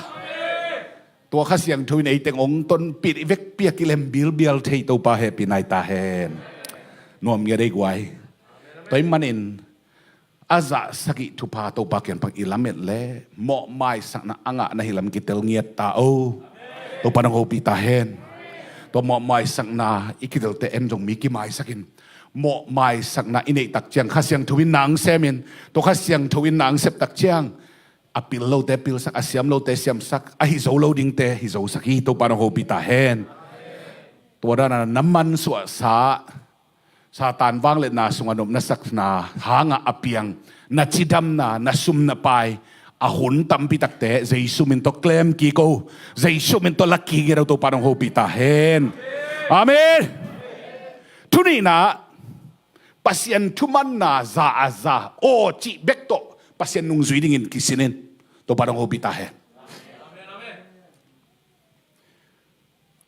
ตัวข้าเสียงทุยในเต็งองต้นปิดเวกเปียกิเลมบิลเบียลเทยตัวปาเฮปินายตาเฮนนวมยาได้กวยตัวมันอินอาซาสกิทุพาตัวปาเกียนปักอิลาเมตเล่เหมาะไม่สักนะอ่างะนะฮิลามกิเตลเงียตาโอตัวปานองโฮปิตาเฮนตัวเหมาะไม่สักนะอิกิเตลเตเอ็นจงมีกิไม่สักินเหมาะไม่สักนะอินเอตักเจียงข้าเสียงทุยนางเซมินตัวข้าเสียงทุยนางเซปตักเจียงapil lo te pil sak asiam lo te siam sak ahizo lo ding te hizo saki to parang ho pita hen to na naman suwa sa satan wang le na sunganom na sak na hanga apiang na chidam na nasum na pai ahun tam pitak te jaisu min to klem ki ko jaisu min to laki gero to parang ho pita hen amen tuni na pasien tuman na za aza o chi bekto pasien nung zui dingin kisinin to parang hobita he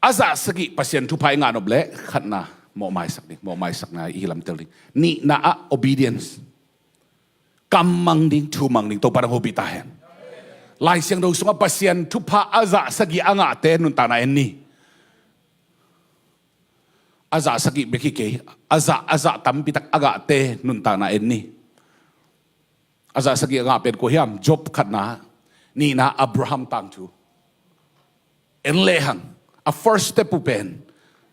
aza sagi pasien tu pai nga noble khat na mo mai sak na ihilam tel ding ni na a obedience kamang ding tu mang ding to parang hobita he lai siang do sunga pasien tu pa aza sagi anga te nun ta na en ni aza sagi beki ke aza tam pitak aga te nun ta na en ni aza sagi nga pen ko hiam job khat na ni na abraham tang tu en lehang a first step pen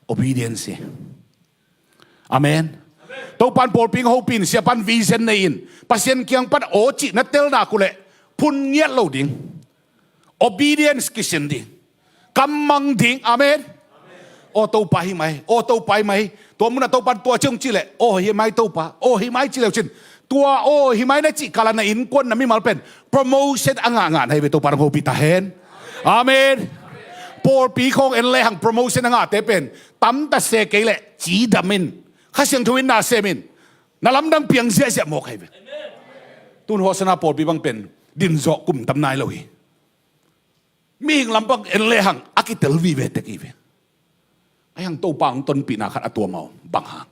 obedience amen to pan por ping ho pin sia pan vision nei in pasien kyang pan o chi na tel na ku le phun ngiat lo ding obedience kisin ding kamang ding amen o to pa hi mai to mun na to pan to chung chi le o hi mai to pa o hi mai chi le chinตัวโอ้หิมายนะจิกาลานะอินกวนนะมีมาเป็น promotion อ่างให้ไปตัวปารโกปิตาเฮนอาเมนปอปีคงเอ็นเลหัง promotion อ่างเตเป็นตั้มตะเสกเลยจีดามินข้าเสียงทวินนาเซมินนาลำดังเพียงเสียเสียหมกให้ไปตุนโฮสนาปอปีบังเป็นดินโจกุมตำนายเลยมีลำบังเอ็นเลหังอากิเตลวีเวตกีเวไอ้หังโตปังต้นปีนาขัดตัวเมาบังหาง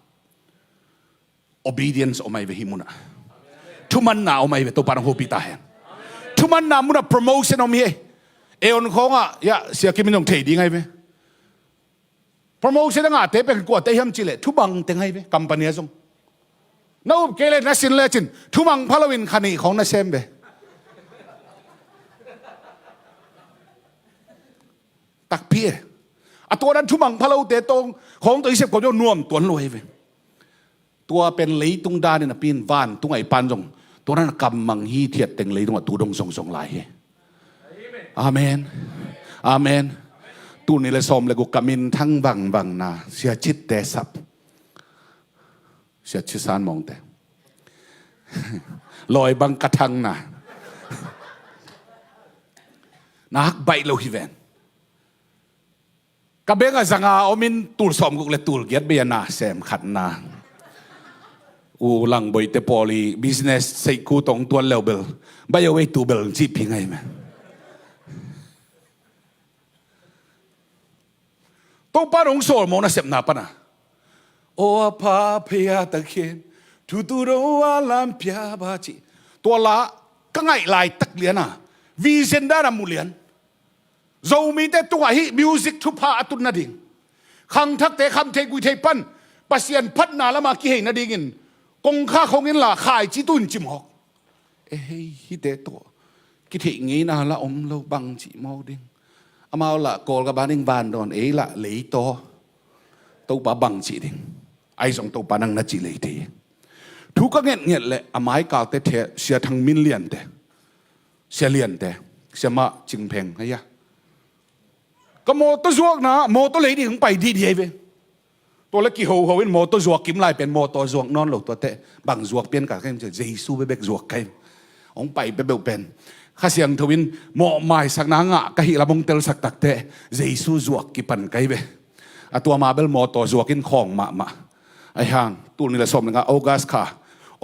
obedience o mai ve himuna thuman na o mai ve to parang hopita hen thuman na muna promotion o mi e on khonga ya sia kimin ong thei di ngai ve promotion nga te pe ko te hiam chile thubang te ngai ve company asong no kele na sin le chin thumang phalawin khani khong na sem ve tak pie a to dan thumang phalaw te tong khong to isep ko jo nuam ton lo he veตัวเป็นเลยตุงดานี่นะปีนวานตุงไอปันจง ตัวนั้นกำมังฮีเทียดเต็งเลยตรงว่าตูดงส่งไหลอาเมนอาเมนตูนี่เลยสมเลยกูกำมินทั้งบังนาเสียจิตแต่สับเสียชิสานมองแต่ลอยบังกระทังนะนักใบโลหิเวนกระเบงอาสังอาอมินตูลสมกุกเลตูลเกียดเบียนาเซมขัดนาอูหลังบอยเตปอลีบิสเนสใส่กูตรงตัวเลวเบลใบเอาไว้ตูเบลจีพิงไงไหมตัวป้าองโซลมองน่ะเสพนาปะนะโอพาพยาตะเคียนทุตุโรวาลามพยาบาจิตัวละก็ง่ายลายตักเลียนอ่ะวิเซนดารามุเลียนZomi te tunga hi music Thupha atun na ding khang thak te kham te gui te pan pasien phat na lama ki hei na dingin kong kha khongin la khai chi tun chim hok e hei hi te to ki the ngi na la om lo bang chi mau ding amao la kol ka baning ban don e la lei to ba bang chi ding ai song to pa nang na chi lei te thu ka nget le amai ka te the sia thang min lian te sia lian te sia ma ching pheng ha yaก็โมตัวจวกนะโมตัวเลยที่ถึงไปดีเดียเวตัวเล็กกี่หัววินโมตัวจวกกิมไลเป็นโมตัวจวกนอนหลบตัวเตะบางจวกเปลี่ยนกับใครมันจะเจซูไปเบกจวกใครองไปเบลเป็นข้าเสียงทวินโมไม่สักนางะกะหิละมงเตลสักตักเตะเจซูจวกกี่ปันใครเวตัวมาเบลโมตัวจวกกินของมาไอ้ห่างตัวนี้ละสมนึงอ่ะออกัสค่ะ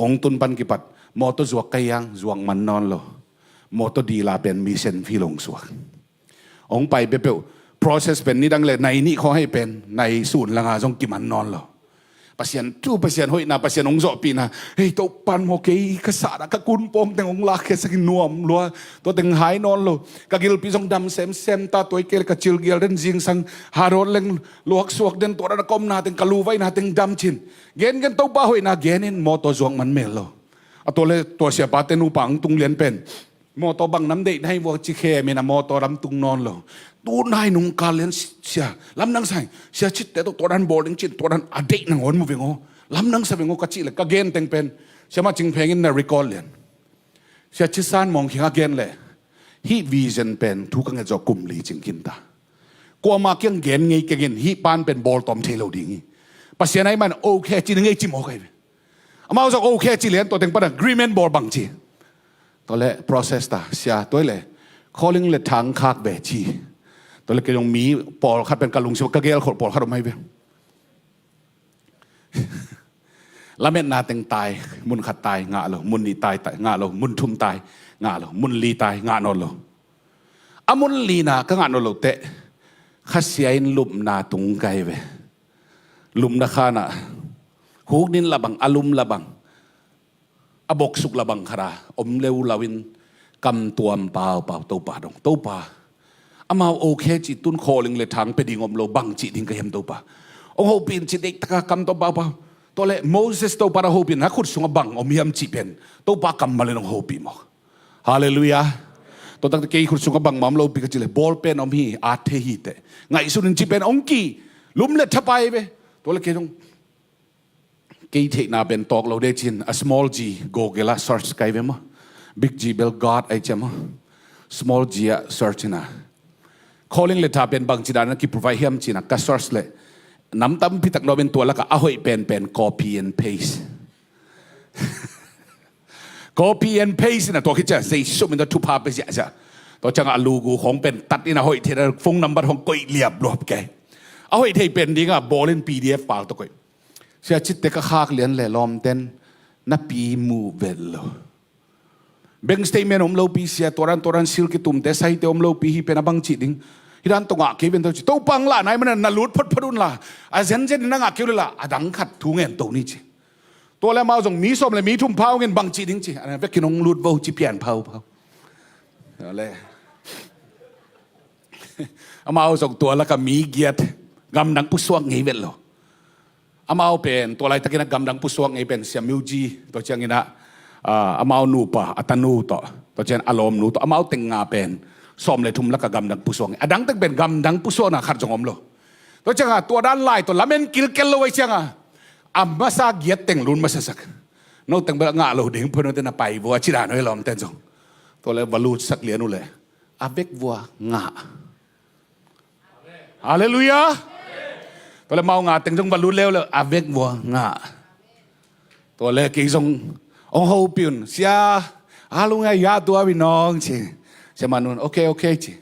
องตุนปันกี่ปัดโมตัวจวกใครยังจวกมันนอนหลบโมตัวดีลาเป็นมีเซนฟิลงสวกองไปเบลprocess เป็นนี่ดังเลยในนี่เขาให้เป็นในศูนย์ละงาจงกิมันนอนหรอปัสยันจูปัสยันห้อยนาปัสยันองค์จปีนะเฮ้ยตัวปันโมเกยกษาดกะกุนปองแต่องค์ลาเคสกินนัวมลัวตัวแต่งหายนอนหรอกะกิลปีจงดำเซมตาตัวเกลกะจิลเกลเดนจิงสังฮารอนเลงลวกสวกเดนตัวระกอมนาแต่งกะลูไว้นาแต่งดำชินเกณฑ์กันตัวบ้าห้อยนาเกณฑ์มอตัวจวงมันเมลหรอตัวเลยตัวเสียปาเตนูปังตุงเลียนเป็นมอตัวบังน้ำเด็ดให้วัวจิเคมีนะมอตัวรำตุงนอนหรอตัวนายนุ่งกาเลียนเสียลำนังใส่เสียชิดแต่ตัวนั้นบอลจิตตัวนั้นอดีตนังวนมูฟิงโอลำนังใส่ฟิงโอกัจจิเลยก็เกณฑ์เต็งเป็นเสียมาจิงเพลงอินนาริกอลเลียนเสียชิดซานมองเขียงเกณฑ์เลยฮีวิเซนเป็นทุกข์เงยจกุมลีจิงกินตากลัวมาเกี่ยงเกณฑ์ไงเกณฑ์ฮีปานเป็นบอลตอมเทโลดีงี้ปัสเซียนไอ้มันโอเคจีนไงจิมโอเคอามาเอาจากโอเคจีเลียนตัวเต็งปนกรีเมนบอลบังจีตัวเล่ process ตาเสียตัวเล่ calling เล่ทางคากเบจีตัวเล็กยังมีปอลขัดเป็นกะลุงสิวกะเกลขดปอลขัดออกมาเว้ยละเม็ดนาเต็งตายมุนขัดตายงาโลมุนลีตายงาโลมุนทุ่มตายงาโลมุนลีตายงานอนโลอามุนลีนาก็งานอนโลเตะข้าเสียอินลุมนาตุงไกเว้ยลุมนาคานะหูนินละบังอลุมละบังอบกสุกละบังคราอมเลวลาวินกำตัวมเปล่าตัวป่าดงตัวป่าอามาโอเคจิตุนโคลิงเลยทางไปดิ่งอมโลบังจิดิ่งก็ยังตัวป่าองค์โฮปินจิเด็กตะกำตัวป่าตัวเล่โมเสสตัวป่าโฮปินนักขุดสงบังอมยำจิเป็นตัวป่ากำมาเลยองค์โฮปินมอกฮาเลลูยาตัวตั้งแต่เกี่ยขุดสงบังมัมโลปิกจิเลยบอลเป็นอมฮีอาเทฮีเตไงสุดจิเป็นองกีลุมเล็ดทับไปเว้ตัวเล็กตรงกี่เทน่าเป็นตอกเราได้จิน a small g go เกล่า search ไกเว้มั้ง big g bel god ไอเจมั้ง small g อะ search นะ calling เลยถ้าเป็นบางจีดานะที่ provide เฮียมจีนะก็ search เลยน้ำตั้มพิทักษ์เราเป็นตัวแล้วก็เอาให้เป็น copy and paste copy and paste นะตัวคิดจะใส่สุ่มเป็นตัวทุพาไปเสียจ้ะตัวจังอาลูกูของเป็นตัดนี่นะห้อยเทระฟงนัมเบอร์ของก้อยเรียบรวบแกเอาให้เทเป็นดีก็บอลเล่น PDF ปากตัวก้อยเสียจิตเตก็คากเลียนเลยล้อมเต้นนับปีมูเวลโลเบงสเตย์เมนอมโลปีเสียตัวรันซิลกิตุมแต่ใส่เตอมโลปีฮีเป็นบังจิดิงฮิดันตงอ่ะเกี่ยวเป็นตัวจิตัวปังละไหนมันน่ะลุดพดุนละอาเซนเจนนั่งอ่ะเกี่ยวเลยละดังขัดทุ่งเงินตัวนี้จิตัวแล้วมาส่งมีส้มเลยมีทุ่มเผาเงินบังจิดิงจิอันนั้นเวกินองลุดโวจิเปลี่ยนเผาอะไรเอามาส่งตัวแล้วก็มีเกียรติกำดังผู้สวงไงเวลโลอามาเป็นตัวอะไรตะกี้นักกำดังผู้สวงไงเป็นเสียมิวจีตัวเชียงนี่นะอามานูปะอัตนูต่อตัวเช่นอารมณ์นูต่ออามาเต็งงาเป็นสมเลยทุ่มแล้วก็กำดังผู้สวงอดังตั้งเป็นกำดังผู้สวงนะขัดจงอมโลตัวเช่นตัวด้านไล่ตัวละเมนกิลเกลโลไว้เชียงอามาซาเกียรเต็งลุนมาสัก nó từng bữa ngã lầu đỉnh phun nó tên là bảy vua chỉ đàn nói lòng tên rồi tôi lấy valut sắc liền nó lại avec vua ngã Hallelujah tôi lấy mau ngã từng trong valut leo là avec vua ngã tôi lấy cái trong ông hậu pion xia alo ngay ya tua bị nong chị sẽ mà nói ok chị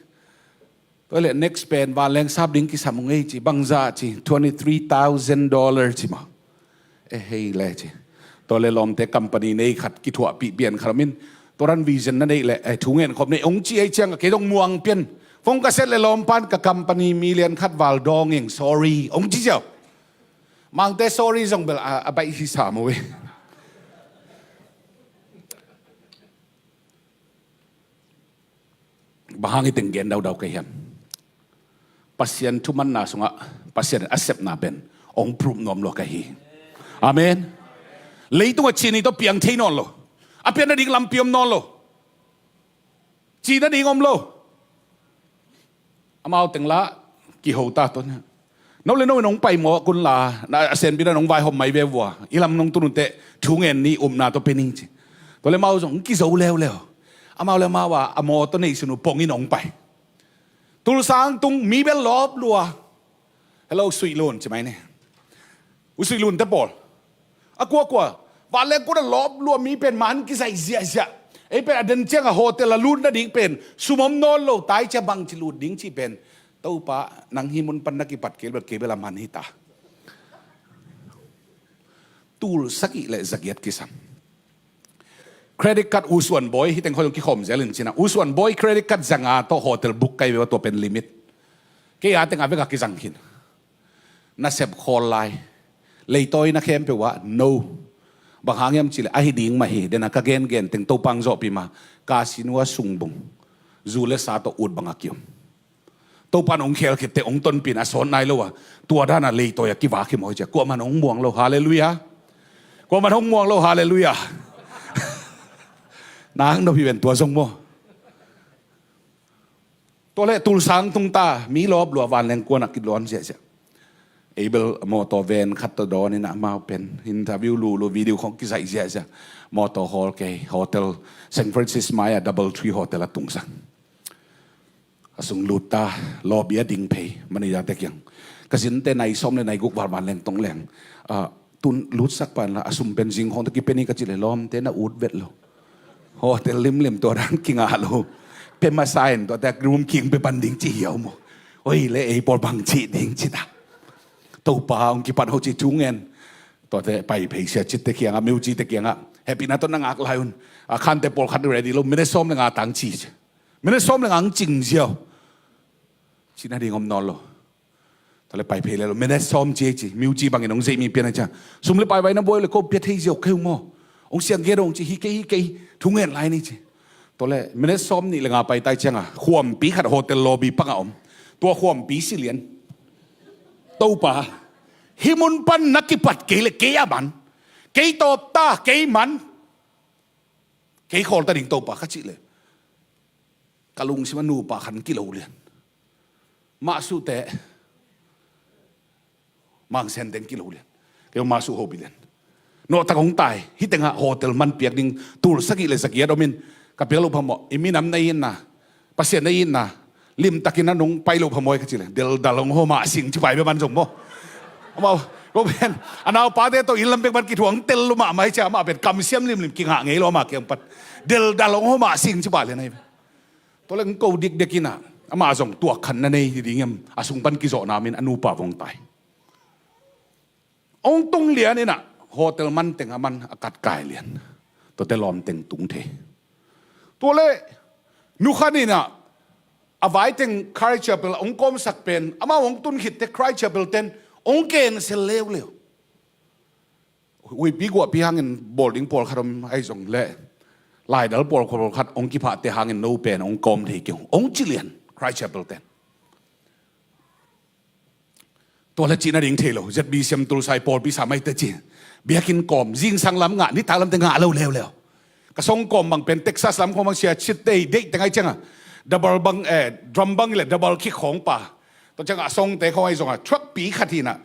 tôi lấy next pen và lên sắp đến cái sắm ngay chị bằng giá chị $23,000 chị mà hey lẽ chị tôi lấy làm thế company này khát kỹ thuật bị biến khát mình tôi ran visionนั่นเองแหละถุงเงินครบในองค์จีไอเชียงกับเกดงม่วงเปลี่ยนฟงกระเซ็ตเลยล้อมปันกับ company มีเรียนคัดวาลดองเอง sorry องค์จีเจ้ามังแต่ sorry ส่งเบลไปที่สามเว้ยบางทีตึงเกณฑ์ดาวๆกันยังปัสยันทุมันน่าสงะปัสยัน accept น่าเป็นองค์พรุ่มนอมโลกะฮีอาเมนเลยตัวจีนี่ต้องเปลี่ยนที่นอนโลอาเปลี่ยนนั่นเองลำเปียมนอนโลจีนั่นเองอมโลอามาเอาแต่งละกี่หัวตาตัวเนี่ยน้องเลยน้องไปหมอกุนลาเซนปีนั้นน้องไปหอมไม่เววัวอีลำน้องตุนเตะถุงเงินนี่นาตัวเป็นจริงตัวเลยมาเอาส่งกี่โซ่แล้วอามาเลยมาว่าอามอตัวนี้สนุปงอีน้องไปตุลสังตุงมีเบลลอบลัวฮัลโหลสุยลุนใช่ไหมเนี่ยสุยลุนแต่บอลกลัววันแรกกูได้ลอบลัวมีเป็นมันกิใส่เสียไอ้เป็นอดีตเจ้าโฮเทลลุนนั่นดิ้งเป็นสุมมนอนโลตายจะบังจิลุดดิ้งที่เป็นตู้ปะนังหิมุนปันนักกิปัดเกลบมันฮิตาตูลสักอีเลยสักยัดกิสัมเครดิตการ์ดอุส่วนบอยที่แต่งคนที่ขมเจริญสินะอุส่วนบอยเครดิตการ์ดจังอาตัวโฮเทลบุกไกว่าตัวเป็นลิมิตกี่อาแต่งอาเวกกิจังหินน่าเสพคอลไลเลยตัวนักเข้มเปว่า noบางครั้งยังจิเลไอ้ดิ่งมาเหเดนักเกนแต่งตัวปังจบปีมากาสินัวสุงบงจูเลสาตัวอุดบังอากิมตัวปันองเคลคิดแต่องต้นปีน่ะสอนนายเลยว่าตัวด้านน่ะเลยตัวอยากกิวาคิมหอยจะกลัวมันองม่วงเราฮาเลลูยากลัวมันองม่วงเราฮาเลลูยานางนพี่เป็นตัวทรงโมตัวเล่ตุลสังตุงตามีรอบลัววันแรงกวนนักกิจร้อนเสียเอเบลมอเตอร์แวนคัตเตอร์ดอนี่นะมาเป็นอินเทอร์วิวลูวิดีโอของกิจใส่เสียมอเตอร์ฮอลล์เกย์โฮเทลเซนต์ฟรานซิสไมอาดับเบิลทรีโฮเทลตุงสังสุงลูตาลอบีดิ่งเพย์มันยาเด็กยังกสินเตในซ้อมในกุกวันแรงตรงแรงตุนลูดสักปันละสุมเป็นจิงของตะกี้เป็นนี่ก็จิเลล้อมเตน่าอูดเวทโลโฮเทลลิมตัวร้านกิงอาโลเป็นมาไซน์ตัวแต่รูมคิงไปบันดิ่งจีเหี่ยวโมโอ้ยเล่ไอ้บอลบังจีดิ่งจีตาตัวป่าองค์กิปันเขาจีจุงเงินตัวแต่ไปเพย์เสียจิตตะเกียงมิวจีตะเกียงแฮปปี้นัทต้นนางอักไลน์คันแต่บอลคันเรดี้เราไม่ได้ซ้อมในงานต่างจีไม่ได้ซ้อมในงานจริงเชียวจีน่าดีงอมนอนโลตัวเลยไปเพย์เลยเราไม่ได้ซ้อมจีมิวจีบางอย่างน้องเจมีเปลี่ยนอะไรจ้ะสมมติไปไว้นะบอยเลยก็เปลี่ยนที่เจียวเข้าโม่องเสียงเกดองจีฮิเกย์ทุ่งเงินไรนี่จีตัวเลยไม่ได้ซ้อมนี่เลยงานไปใต้เชียงขวมปีขัดโฮเทลโลบีปังอมตัวขวมปีสิเลียนตัวป่าฮิมุนปันนักกิปัดเกย์เลยเกย์มันเกย์ตบตาเกย์มันเกย์ขอลตาดิ่งตัวป่าขัดจิเลยกะลุงสิมันนูป่าขันกิโลเลียนมาสู้แต่มังเซนเต็งกิโลเลียนเกี่ยวมาสู้โฮบิเลียนโนตะกงตายฮิตเต็งโฮเทลมันเปียกดิ่งตูลสักอีเลยสักเกียดอมินกับเปียกลูกพมออิมินำในยินนะปัสเซียนในยินนะลิมตะกินนั้นนงไปลูกพมอยขัดจิเลยเดลดาลงโฮมาสิงที่ไปไปมันส่งโมเอาก็เป็นอันเอาปาเตตัวอินลำเป็นมันกี่ถ่วงเตลลุมาไม่ใช่มาเป็นกำเสียมลิมกิงหางไงเรามาเกี่ยงปัดเดลดาลงโฮมาสิงที่ไปเลยนะตัวเล็กกูดิกเด็กกินอ่ะอามาส่งตัวขันนั่นเองที่ดิ้งอาส่งปันกิโซนามินอนุปาวงตายองตุงเหลียนี่น่ะโฮเทลมันเต็งมันอากาศกายเลียนตัวเตลอมเต็งตุงเทตัวเล่นุขันนี่น่ะเอาไว้เต็งคาริเชเปิลองกอมสักเป็นอามาองตุนหิดเต็งคาริเชเปิลเต็นองเกนเซเลววิปีกว่าปีหางเงินบอลดิงบอลคาร์มไอส่งเล่ลายดัลบอลคนขัดองกิพาเตหางเงินโนเป็นองกอมเทกิงองจิเลียนคาริเชเปิลเต็นตัวละจีน่าดิ่งเทโลจัดบีเซียมตุลไซปอลปีสามไม่เตจีเบียกินกอมยิงสังลำงะนี่ตาลำเตงะเร็วกระทรงกอมบางเป็นเท็กซัสลำของบางเชียชิดเตย์เด็กแต่ไงจังอะดับเบิลบังดรัมบังเลยดับเบิลคิกของป่าตัวจังอะทรงเตะเขาไอ้ทรงอะทรัคปีขัดทีน่ะ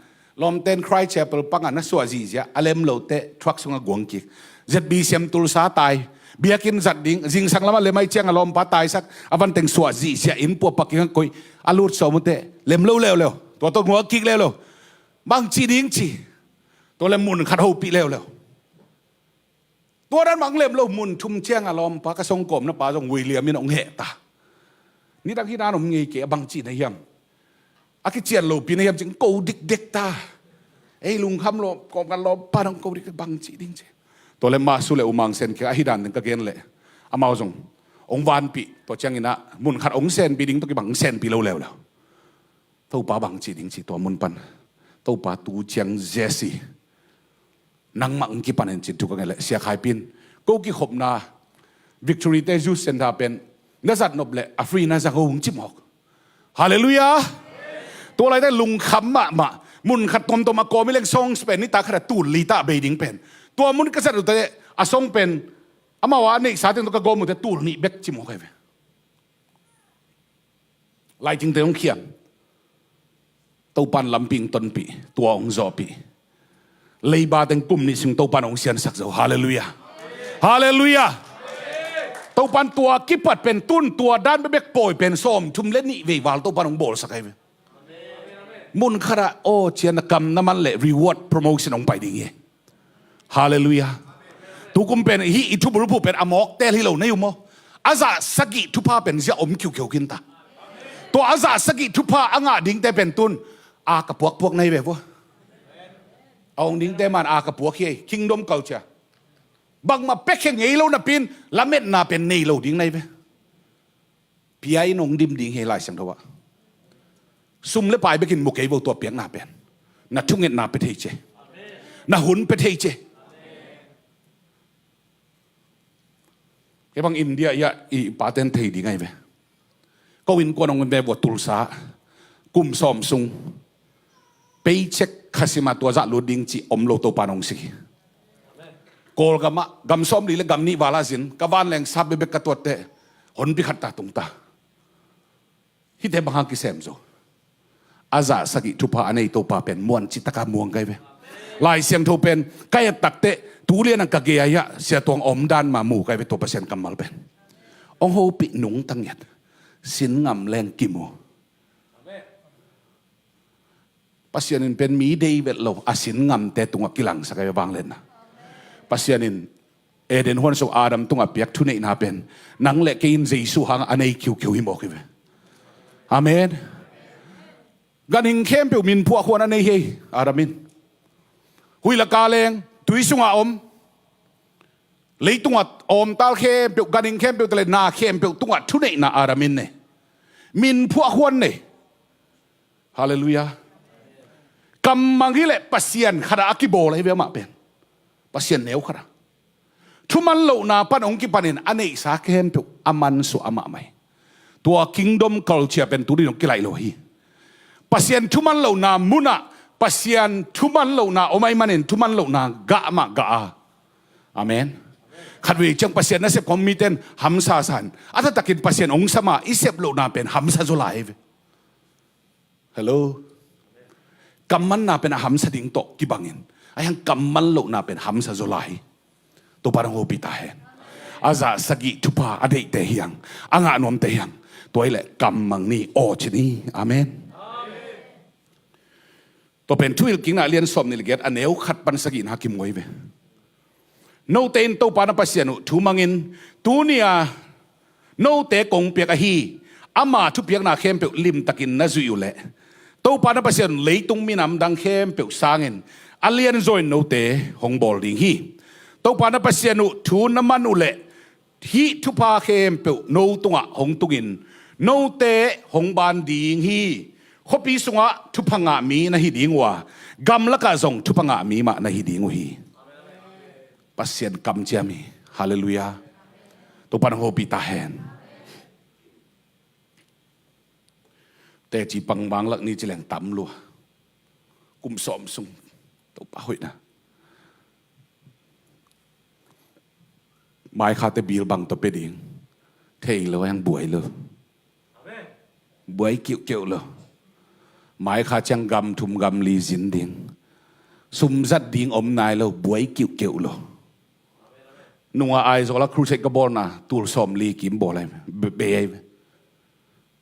ลมเต้นคลายเชเปิลปังอะนั่นสวาจีจ้ะอเลมโลเตะทรัคทรงอะกวงกิก จัดบีเซียมตุลสาตายเบียกินจัดดิ้งจิงสังละมันเลยไม่เจียงอารมณ์ปาตายสักอวันเต็งสวดจีเสียอินปัวปักยังกุยอาลูดสมุนเตเล็มเร็วตัวต้นหัวกิกเร็วบางจีดิ้งจีตัวเล็มมุนขัดหูปีเร็วตัวนั้นบางเล็มเร็วมุนชุ่มเชียงอารมณ์ปากกระทรงกลมนะปาทรงวิเลียมินองเหตานี่ตั้งที่น้าหนุ่มเงี้ยเก๋บางจีนเฮียมอากิเจียนโลปีนเฮียมจึงโกดิกเด็กตาไอ้ลุงคำโลกอกันโลปาทองโกดิกบางจีดิ้งจีตัวเล็มมาสุเลอุมังเซนเกอหิดันนึงก็เกณฑ์เลยอามาจงองวานปีตัวเชียงอินะมุนขัดองเซนปีดิ้งตัวกี่บางเซนปีเร็วตัวป้าบางจีดิ้งจีตัวมุนปันตัวป้าตูเชียงเจสีนังมังกี่ปันเห็นจิตทุกอย่างเลยเสียขายปินกูกี่ขบนาวิกตอรีเตจูเซนทาเป็นนักสัตว์นบเลยอัฟรีน่าจะเขาหงจิมหอกฮาเลลูยาตัวอะไรได้ลุงคำมามุนขัดตมตัวมาโกไม่เล่งซองสเปนนี่ตาขนาดตูนลีตาเบดิ้งเป็นตัวมุนกษัตริย์ตัวอาซงเป็นอามาวานี่สาธิตตัวกโกมุแต่ตูนนี่เบ็ดจิมหอกเลยลายจริงเตต้องเขียนตัวปันลำปิงต้นปีตัวองจอปีเลยบาดังกลุ่มนี้ซึ่งตัวปันองเสียนสักเจ้าฮาเลลูยาฮาเลลูยาตัวปันตัวกิปัดเป็นตุ้นตัวด้านเบ็กป่อยเป็นส้มชุมเล่นนี่เววาลตัวปันองโบลสักไงมุนขระโอเชียนกรรมน้ำมันเละรีวอร์ดโปรโมชั่นองไปดีเงี้ยฮาเลลูยาทุกุมเป็นฮีอิทุบรุภูเป็นอมอกเตลฮิโลนี่อยู่มั้งอาซาสกิทุพาเป็นเสียอมคิวกินตาตัวอาซาสกิทุพาอ่างดิ้งแต่เป็นตุ้นอากระพวกในแบบว่าเอาดิ้งแต่มันอากระพวกเฮ้ยคิงดมเก่าเชียบางมาเป็กแค่ไงเราน่ะปินละเม็ดน่าเป็นในเราดิ้งในไปพี่ไอ้นงดิมดิ้งเฮลัยสังทว่าซุ่มเล็บไปไปกินมุกเอ๋วตัวเปียกน่าเป็นน่าทุ่งเงินน่าเป็นเฮเจน่าหุ่นเป็นเฮเจแค่บางอินเดียยะอีปาเตนเทดีไงไปก็วินกวนองเงินแบบตุลสากุมซอมซุงไปเช็คคาสิมาตัวจัดลูดิ้งจีอมโลโตปานองสิโกลกามะกำซอมดีและกำนี้วาลาสินกบ้านแรงซับเบกกตัวเตะหนพิขัดตาตรงตาฮิตเตบังฮักกิเซมโซอาซาสกิทุพาอันนี้ตัวปาเป็นมวนจิตกามวงไงไปลายเสียงทูเป็นใกล้ตักเตะตูเรียนกะเกียยะเสียตัวอมด้านมาหมู่ไกไปตัวเปอร์เซ็นต์กำมัลเป็นองโฮปิหนุงตั้งยัดสินงำแรงกิมูปัสยานินเป็นมีเดวิดโลอาสินงำแต่ตัวกิลังสักไงบางเล่นนะปัสยานินเอเดนฮวนสุอาดัมตัวเปียกทุนเองนาเป็นนังเล็กกินจีสุหังอันนี้คิวหิมอกเลยอาเมนกันหิงเข้มเปียวมินพวกคนอันนี้เฮอาดัมินหุยละกาเลงตุยสุงอาอมเลยตัวอมตาเข้มเปียวกันหิงเข้มเปียวตะเลนาเข้มเปียวตัวทุนเองนาอาดัมินเนี่ยมินพวกคนเนี่ยฮาเลลูยากำมังที่เละปัสยันขณะอักิโบเลยเบียมาเป็นปัสยันเหนียวขณะทุมันเหล่านาปันองกิปันินอันนี้สาเข้มเปียวอามันสุอามาไม่ตัวคิงดอมคัลเชียเป็นตัวนี้นกิไลโลฮีปัสยันทุมันเหล่านามุนะปัสยันทุมันเหล่านาโอไม่มันินทุมันเหล่านากะมากะอาเมนขัดวิจังปัสยันนั่นเสพคอมมิเตนฮัมซาสันอัตตะกินปัสยันองสมาอิเสพเหล่านาเป็นฮัมซาโซไลฟ์ฮัลโหลกำมันนาเป็นฮัมซาดิงโตกิบังอินไอ้ยังกำมันเหล่านาเป็นฮัมซาโซไลตัวปารางโอปิตาเฮนอาซาสกิทุพาอดีตเตียงอ่างานอมเตียงตัวไอ้แหละกำมังนี่โอชนีอาเมนตัวเป็นทุยกิงนาเลียนสมนิลเกตอันเนวขัดปันสกินฮักกิมวยเวโนเตนตัวปานาปัสยานุทูมังอินตูเนียโนเตกงเปียกฮีอามาทุเปียกนาเข้มเปียกลิมตะกินนาจุอยู่แหละตัวปานาปัสยานุเลยตุงมีน้ำดังเข้มเปียกสางอินอันเลียนจอยโนเตหงบอลดิงฮีตัวปานาปัสยานุทูน้ำมันอุเละฮีทุพาเข้มเปียกโนตุงะหงตุกินโนเตหงบานดิงฮีขบีสงะทุพังะมีนะฮิดิงวะกำละกะซงทุพังะมีมานะฮิดิงวฮีปัสยันกำเจมีฮาเลลูยาตัวปันโฮปิตาเฮนแต่จีปังบางลักนี้จะแหลงต่ำลัวกุมสอมซุงตัวป้าหุยนะไม้คาเตบีลบังตัวเป็ดเองเทเลยยังบวยเลยบวยเกี่ยวเลยหมายข้าจังกำทุมกำลีสินดิ่งสุมจัดดิ่งอมนายเราบวยเกี่ยวเลย นุ่งไอโซละครูเซกบอลนะตูลสอมลีกิมบอลเลยเบย์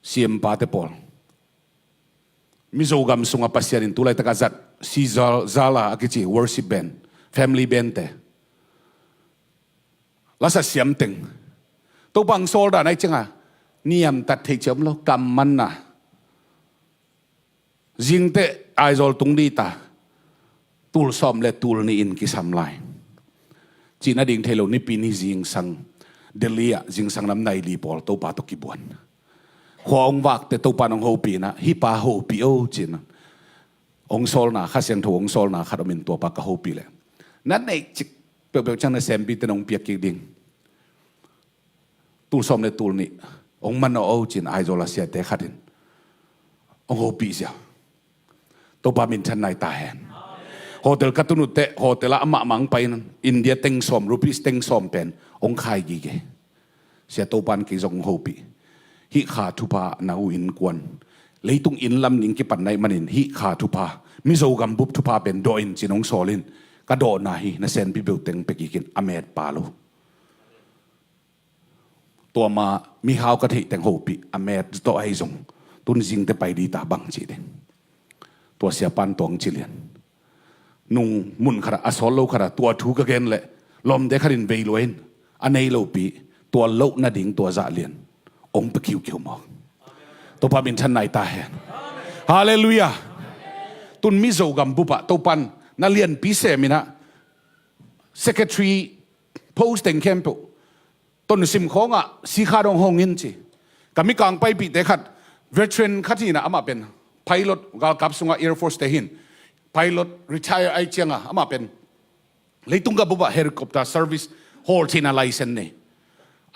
เสียมปาเตปอลมิโซกัมสุงอาปัสยานินตุไลตะกาจัดซีซาลาอากิจิ worship band family band เตแล้วสัตเสียมตึงตัวบังโซลดาไหนจังอ่ะนิยมตัดเทเจมแล้วกำมันนะจิงเตไอโซลตุงดีตาตูลสอมและตูลนี่อินกิสามไลจีน่าดิ่งเทโลนี่ปีนี้จิงสังเดลียจิงสังน้ำในลีบอลตัวปาตกิบวนขวางวักแต่ตัวปานองโฮปีนะฮิปาโฮปีโอจีนองโซลนะข้าเสียงถูองโซลนะข้าดมินตัวปากกโฮปีเลยนั่นเองจิเปล่าจังในเซมปีแต่องเปียกกิ่งดิ่งตูลสอมและตูลนี่องมันเอาจีนไอโซลาเซียเตะขัดินองโฮปีเสียตัวปามินชันในตาแหนโฮเทลกัตุนุเตะโฮเทลอามามังไปนั้นอินเดียเต็งสอมรูปีสเต็งสอมเป็นองค์ขายกี่เกเสียตัวปานกี่จงโฮปีฮิขาทุพานาอูอินกวนเลยตุงอินลำนิงกิปันในมันอินฮิขาทุพามิโซกัมบุบทุพาเป็นโดอินจินองโซลินกระโดดนาฮีนเซนพิเบลเต็งไปกี่กินอเมดปาโลตัวมามีฮาวกะทิเต็งโฮปีอเมดตัวไอซงตุนจิงเตไปดีตาบังจีเดงตัวเสียปันตัวงจิเลียนนุ่งมุนขระอสอลโลขระตัวถูกเกนเลยลมเดขรินเวลเวนอันในโลปีตัวโลนาดิ่งตัวจ่าเลียนองค์ปะคิวเขียวมองตัวพาบินชันในตาแหนฮาเลลูยาตุนมิโซกัมบุปะตัวปันนักเรียนพิเศษมินะ secretary posting camp ต้นสิมของอ่ะสีขาดองหงอินจีกับมีกางไปปีเด็กขัด veteran ขัดที่น่ะอามาเป็น pilot กาลกับสุง Air Force เตหิน pilot retire ไอเจียงอ่ะอามาเป็นเลยตุงกับบุปะ helicopter service hall ที่น่ะ license เนี่ย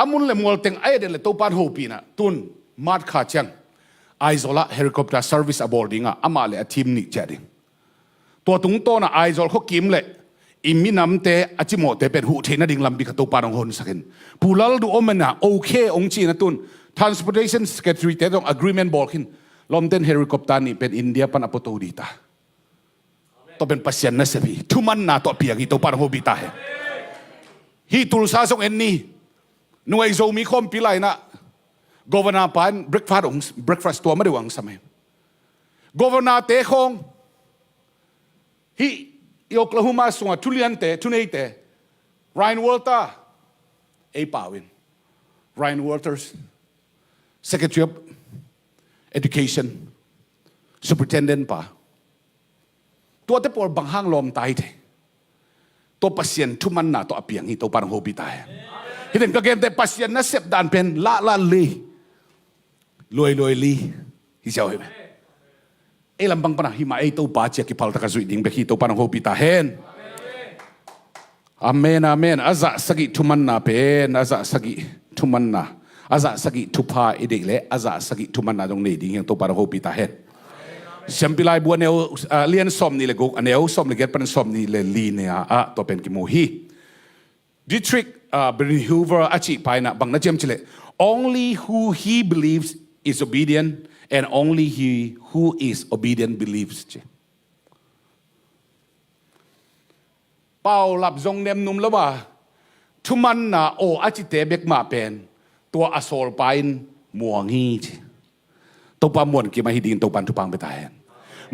อามุนเลยมัวเต็งไอเดลตัวปานโฮปีน่ะตุนมาดขาเชียงไอโซล่า helicopter service aboarding อ่ะอามาเลยทีมนี่เจดิงตัวตุงโตน่ะไอโซลเขากิมเลยอิมินำเตอจิโมเตเป็นหูเทน่ะดิ่งลำบิกตัวปานองหนสักินปูลลดูอมันน่ะโอเคองจีน่ะตุน transportation secretary เตต้อง agreement บอกขึ้นลมเต้น helicopter นี่เป็นอินเดียปันอปโตดีตาตัวเป็นปัสยันนะเสบีทุมันน่ะตัวเปียกตัวปานโฮบิตาเหฮีตุลซาส่งเอ็นนี่หน่วยโซมีคอมพิไลนะ governor ปาน breakfast ตัวไม่ได้หวังสมัย governor เตะคงฮีโอคลาโฮมาส่งทุเรียนเตะทุเนยเตะ Ryan Walter เอป่าวิน Ryan Walters Secretary of Education Superintendent ป่าตัวเตะปอลบังห้างลมตายเถตัวปัสยันทุมันน่ะตัวอเปียงฮีตัวปานโฮบิตาฮิเดนก็เกณฑ์แต่ปัสยันน่ะเสพดานเป็นละลีรวยลีฮิเจ้าเห็นไหมลำบังปนะฮิมาตัวบาเจียกิพัลตะกจุยดิ่งเบคีตัวปานโฮบิตาเห็นอาเมนอาเมนอาซาสกิทุมันน่ะเป็นอาซาสกิทุมันน่ะอาซาสกิทุพาอีเด็กเละอาซาสกิทุมันน่ะตรงนี้ดิ่งยังตัวปานโฮบิตาเห็นเชมพิลายบัวเนวเลียนสอมนี่เลยกูเนวสอมเลยเกิดเป็นสอมนี่เลยลีเนี่ยตัวเป็นกิโมฮีDietrich Bonhoeffer อาชีพไปนะบางนักเจมส์เลย only who he believes is obedient and only he who is obedient believes เป่าหลับจงเนมนุ่มแล้วว่าทุมันนะโออาจิเตเบกมาเป็นตัวอโศลไปมัวงีตัวปามวนกี่มาฮิดินตัวปันทุพังไปตาย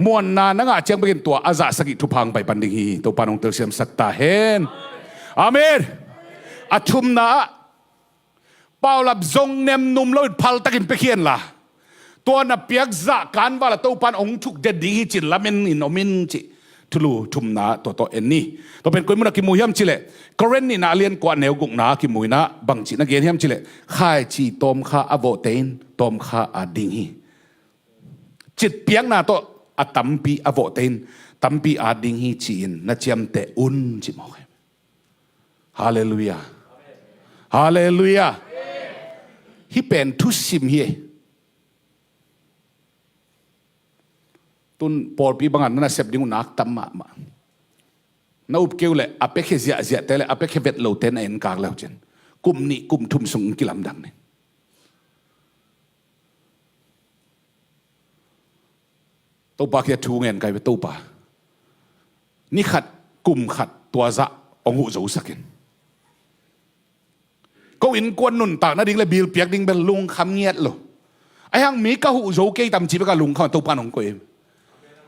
มวนนานังอาเจียงเป็นตัวอาซาสกิทุพังไปปันดิงีตัวปานองเตลเซียมสักตาเห็นอาเมนอาชุมนาเป่าหลับจงเนมนุ่มแล้วพัลตะกินไปเขียนล่ะตัวนับเปียกจะการว่าละตัวปานองทุกเด็ดดีจิตละเมนอินอมินจิทุลูชุมนาตัวเอ็นนี่ตัวเป็นคนมุนักกิมุยมจิเลกรณีนาเลียนกว่าแนวกุกนากิมุยนะบางจินักเรียนยมจิเลข้าจีตอมข้าอโวเตนตอมข้าอดิงฮีจิตเปียกนาตัวอตัมปีอโวเตนตัมปีอดิงฮีจีนนัจยมเตอุนจิมอกฮาเลลูยาฮาเลลูยาฮิเป็นทุสิมเฮตุนปอลปีบางอันนั่นเสพดิ้งนักตัมมาน่าอุบเกี่ยวเลยอาเป็กเฮียเสียแต่เลยอาเป็กเฮเวตโลเทนเอ็นกากแล้วเจนกุมนี่กุมทุมสุงกิลำดังเนี่ยตัวปากจะทูเงินไกลไปตัวปานี่ขัดกุมขัดตัวจะองหุโจสักิน ก็อินกวนนุ่นตากนั่นดิ้งเลยบิลเปียกดิ้งเป็นลุงคำเงียดโลไอ้ฮังมีกะหูโจเกยตำจีบกับลุงเขาตัวปานของกูเอง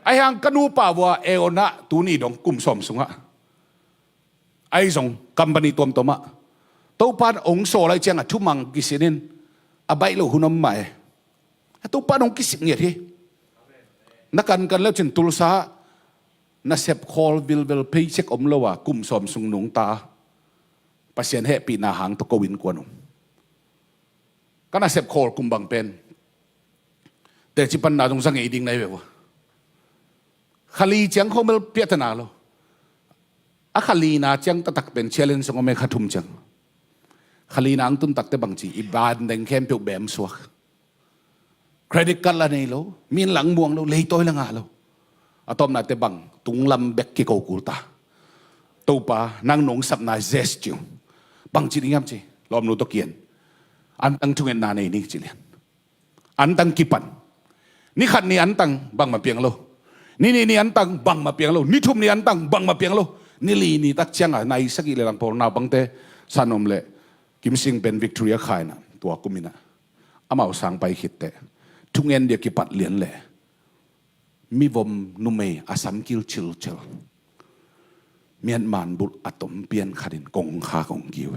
ไอ้ฮังกันนูป่าวว่าเอโอนะตูนี่ดงกุ่มสมสุงะไอ้ส่งกัมปนีตัวมตัวมะตัวปานองโซอะไรเจียงอ่ะทุมังกิสินินอาใบโลหุ่นน้ำใหม่ตัวปานองกิสิเงียที่นักกันแล้วจนตุลซาน่าเสพคอลวิลเพย์เช็คอมแล้วว่ากุ่มสมสุงหนุงตาปัสยันเหปีนาหางตะกวินกวนก็น่าเสพคอลกุ่มบังเป็นแต่จิปันนาตรงสังเกตดิ้งไหนแบบว่าขลีเจียงเขาไม่เปียตนาโลอะขลีนาเจียงตักเป็นเชลเลนส์ของเมฆทุ่มจังขลีนางตุนตักแต่บางจีอิบานแดงเข้มเปียวแบมสวกเครดิตกันละนี่โลมีหลังม่วงโลเลยตัวละงาโลอะตอมนาแต่บังตุงลำเบกกิโกกูตาตัวปานางหนงสับนาเซสจิวบางจีนี่ยับจีลอมนูตะเกียนอันตั้งทุเงินนาในนี่จีเลียนอันตั้งกิปันนี่ขันนี่อันตั้งบังมาเปียงโลนี่อันตั้งบังมาเปียงโลนี่ทุ่มนี่อันตั้งบังมาเปียงโลนี่ลีนี่ตักเชียงอ่ะในสักกี่เรื่องพอนาบังเตสานอมเล่กิมซิงเป็นวิกตอเรียขายนะตัวกุมินะอามาสั่งไปคิดแต่ทุกเงินเดียกิปัดเหรียญแหละมีวมนุเมอาสัมกิลชิลเชลเมียนมานบุตรอะตอมเปียนขัดินกงคากงกิว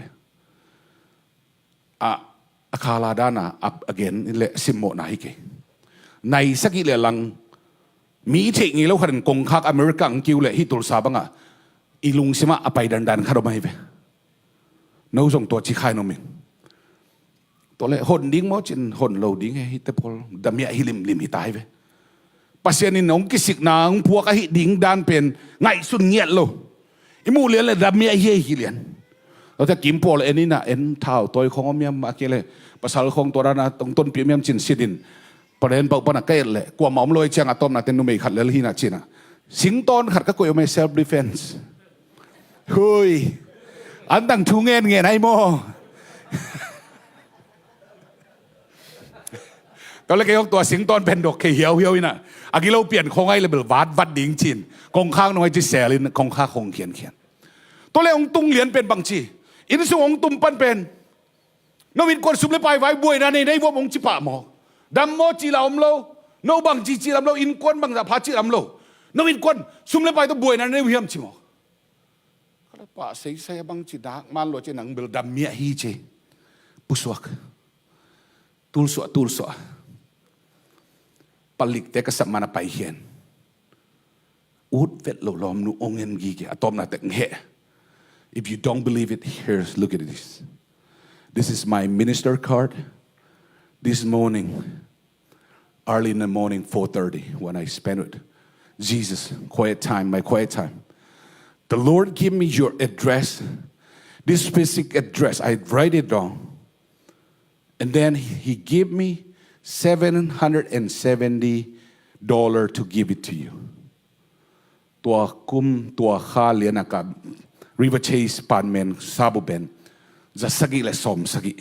อาคาลาดานาอัพอเกนนี่แหละซิมโมนาฮิเกในสักกี่เรื่องมีเทคนิคแล้วขัดินกงคากอเมริกันกิวเลยฮิตุลซาบังอ่ะอีลุงซิมาอไปดันขดมให้ไปนู้ส่งตัวชิคายนมิงตัวเล่หนดิ้งมอจินหนโลดิ้งให้แต่พอดำเมียฮิลิมฮิตายไปปัสยานินองกิสิกนางพวกฮิดิ้งดานเป็นไงสุนเงียดโลอิมูเลียนเลยดำเมียฮิเลียนเราจะกิมพอเลยนี่นะเท้าตัวของเมียมอาเกเลยภาษาของตัวนั้นตรงต้นปีเมียมจินสิดินประเด็นปกปนักเกลเลยกลัวหมอมลอยเชียงอะตอมนาเต็นนุ่มไม่ขัดเลยที่น่ะจีน่ะสิงตอนขัดก็กลัวไม่เซลฟ์ดิเฟนส์เฮ้ยอันตั้งชูเงินไงไอ้โมตอนแรกยกตัวสิงตอนเป็นดอกเขียวอีน่ะอากิเราเปลี่ยนคงไอ้เลยแบบวัดดิ่งจินคงข้างน้อยจีแสลินคงข้าคงเขียนตัวแรกองตุงเหรียญเป็นบางชีอินสุองตุมปันเป็นนวินกวนสุมเลยไปไว้บวยนะในวงองจิปะหมอดำโมจีลาอมโลโนบังจีลาอมโลอินกวนบังจะพาจีลาอมโลนวินกวนสุมเลยไปตัวบวยนะในวิมจิหมอpak saya bang cidak malu je nang beldam mia hije puswak tulso palik te kasap mana pai hian ut vet lo lom nu ongen gige atom na tek he if you don't believe it here look at this is my minister card this morning early in the morning 4:30 when I spent it Jesus my quiet time the Lord give me your address, this specific address. I write it down. And then He gave me $770 to give it to you. ตัวข้าเลียนกับ River Chase ปานเมนซาบุเบนจะสกิและสมสกิ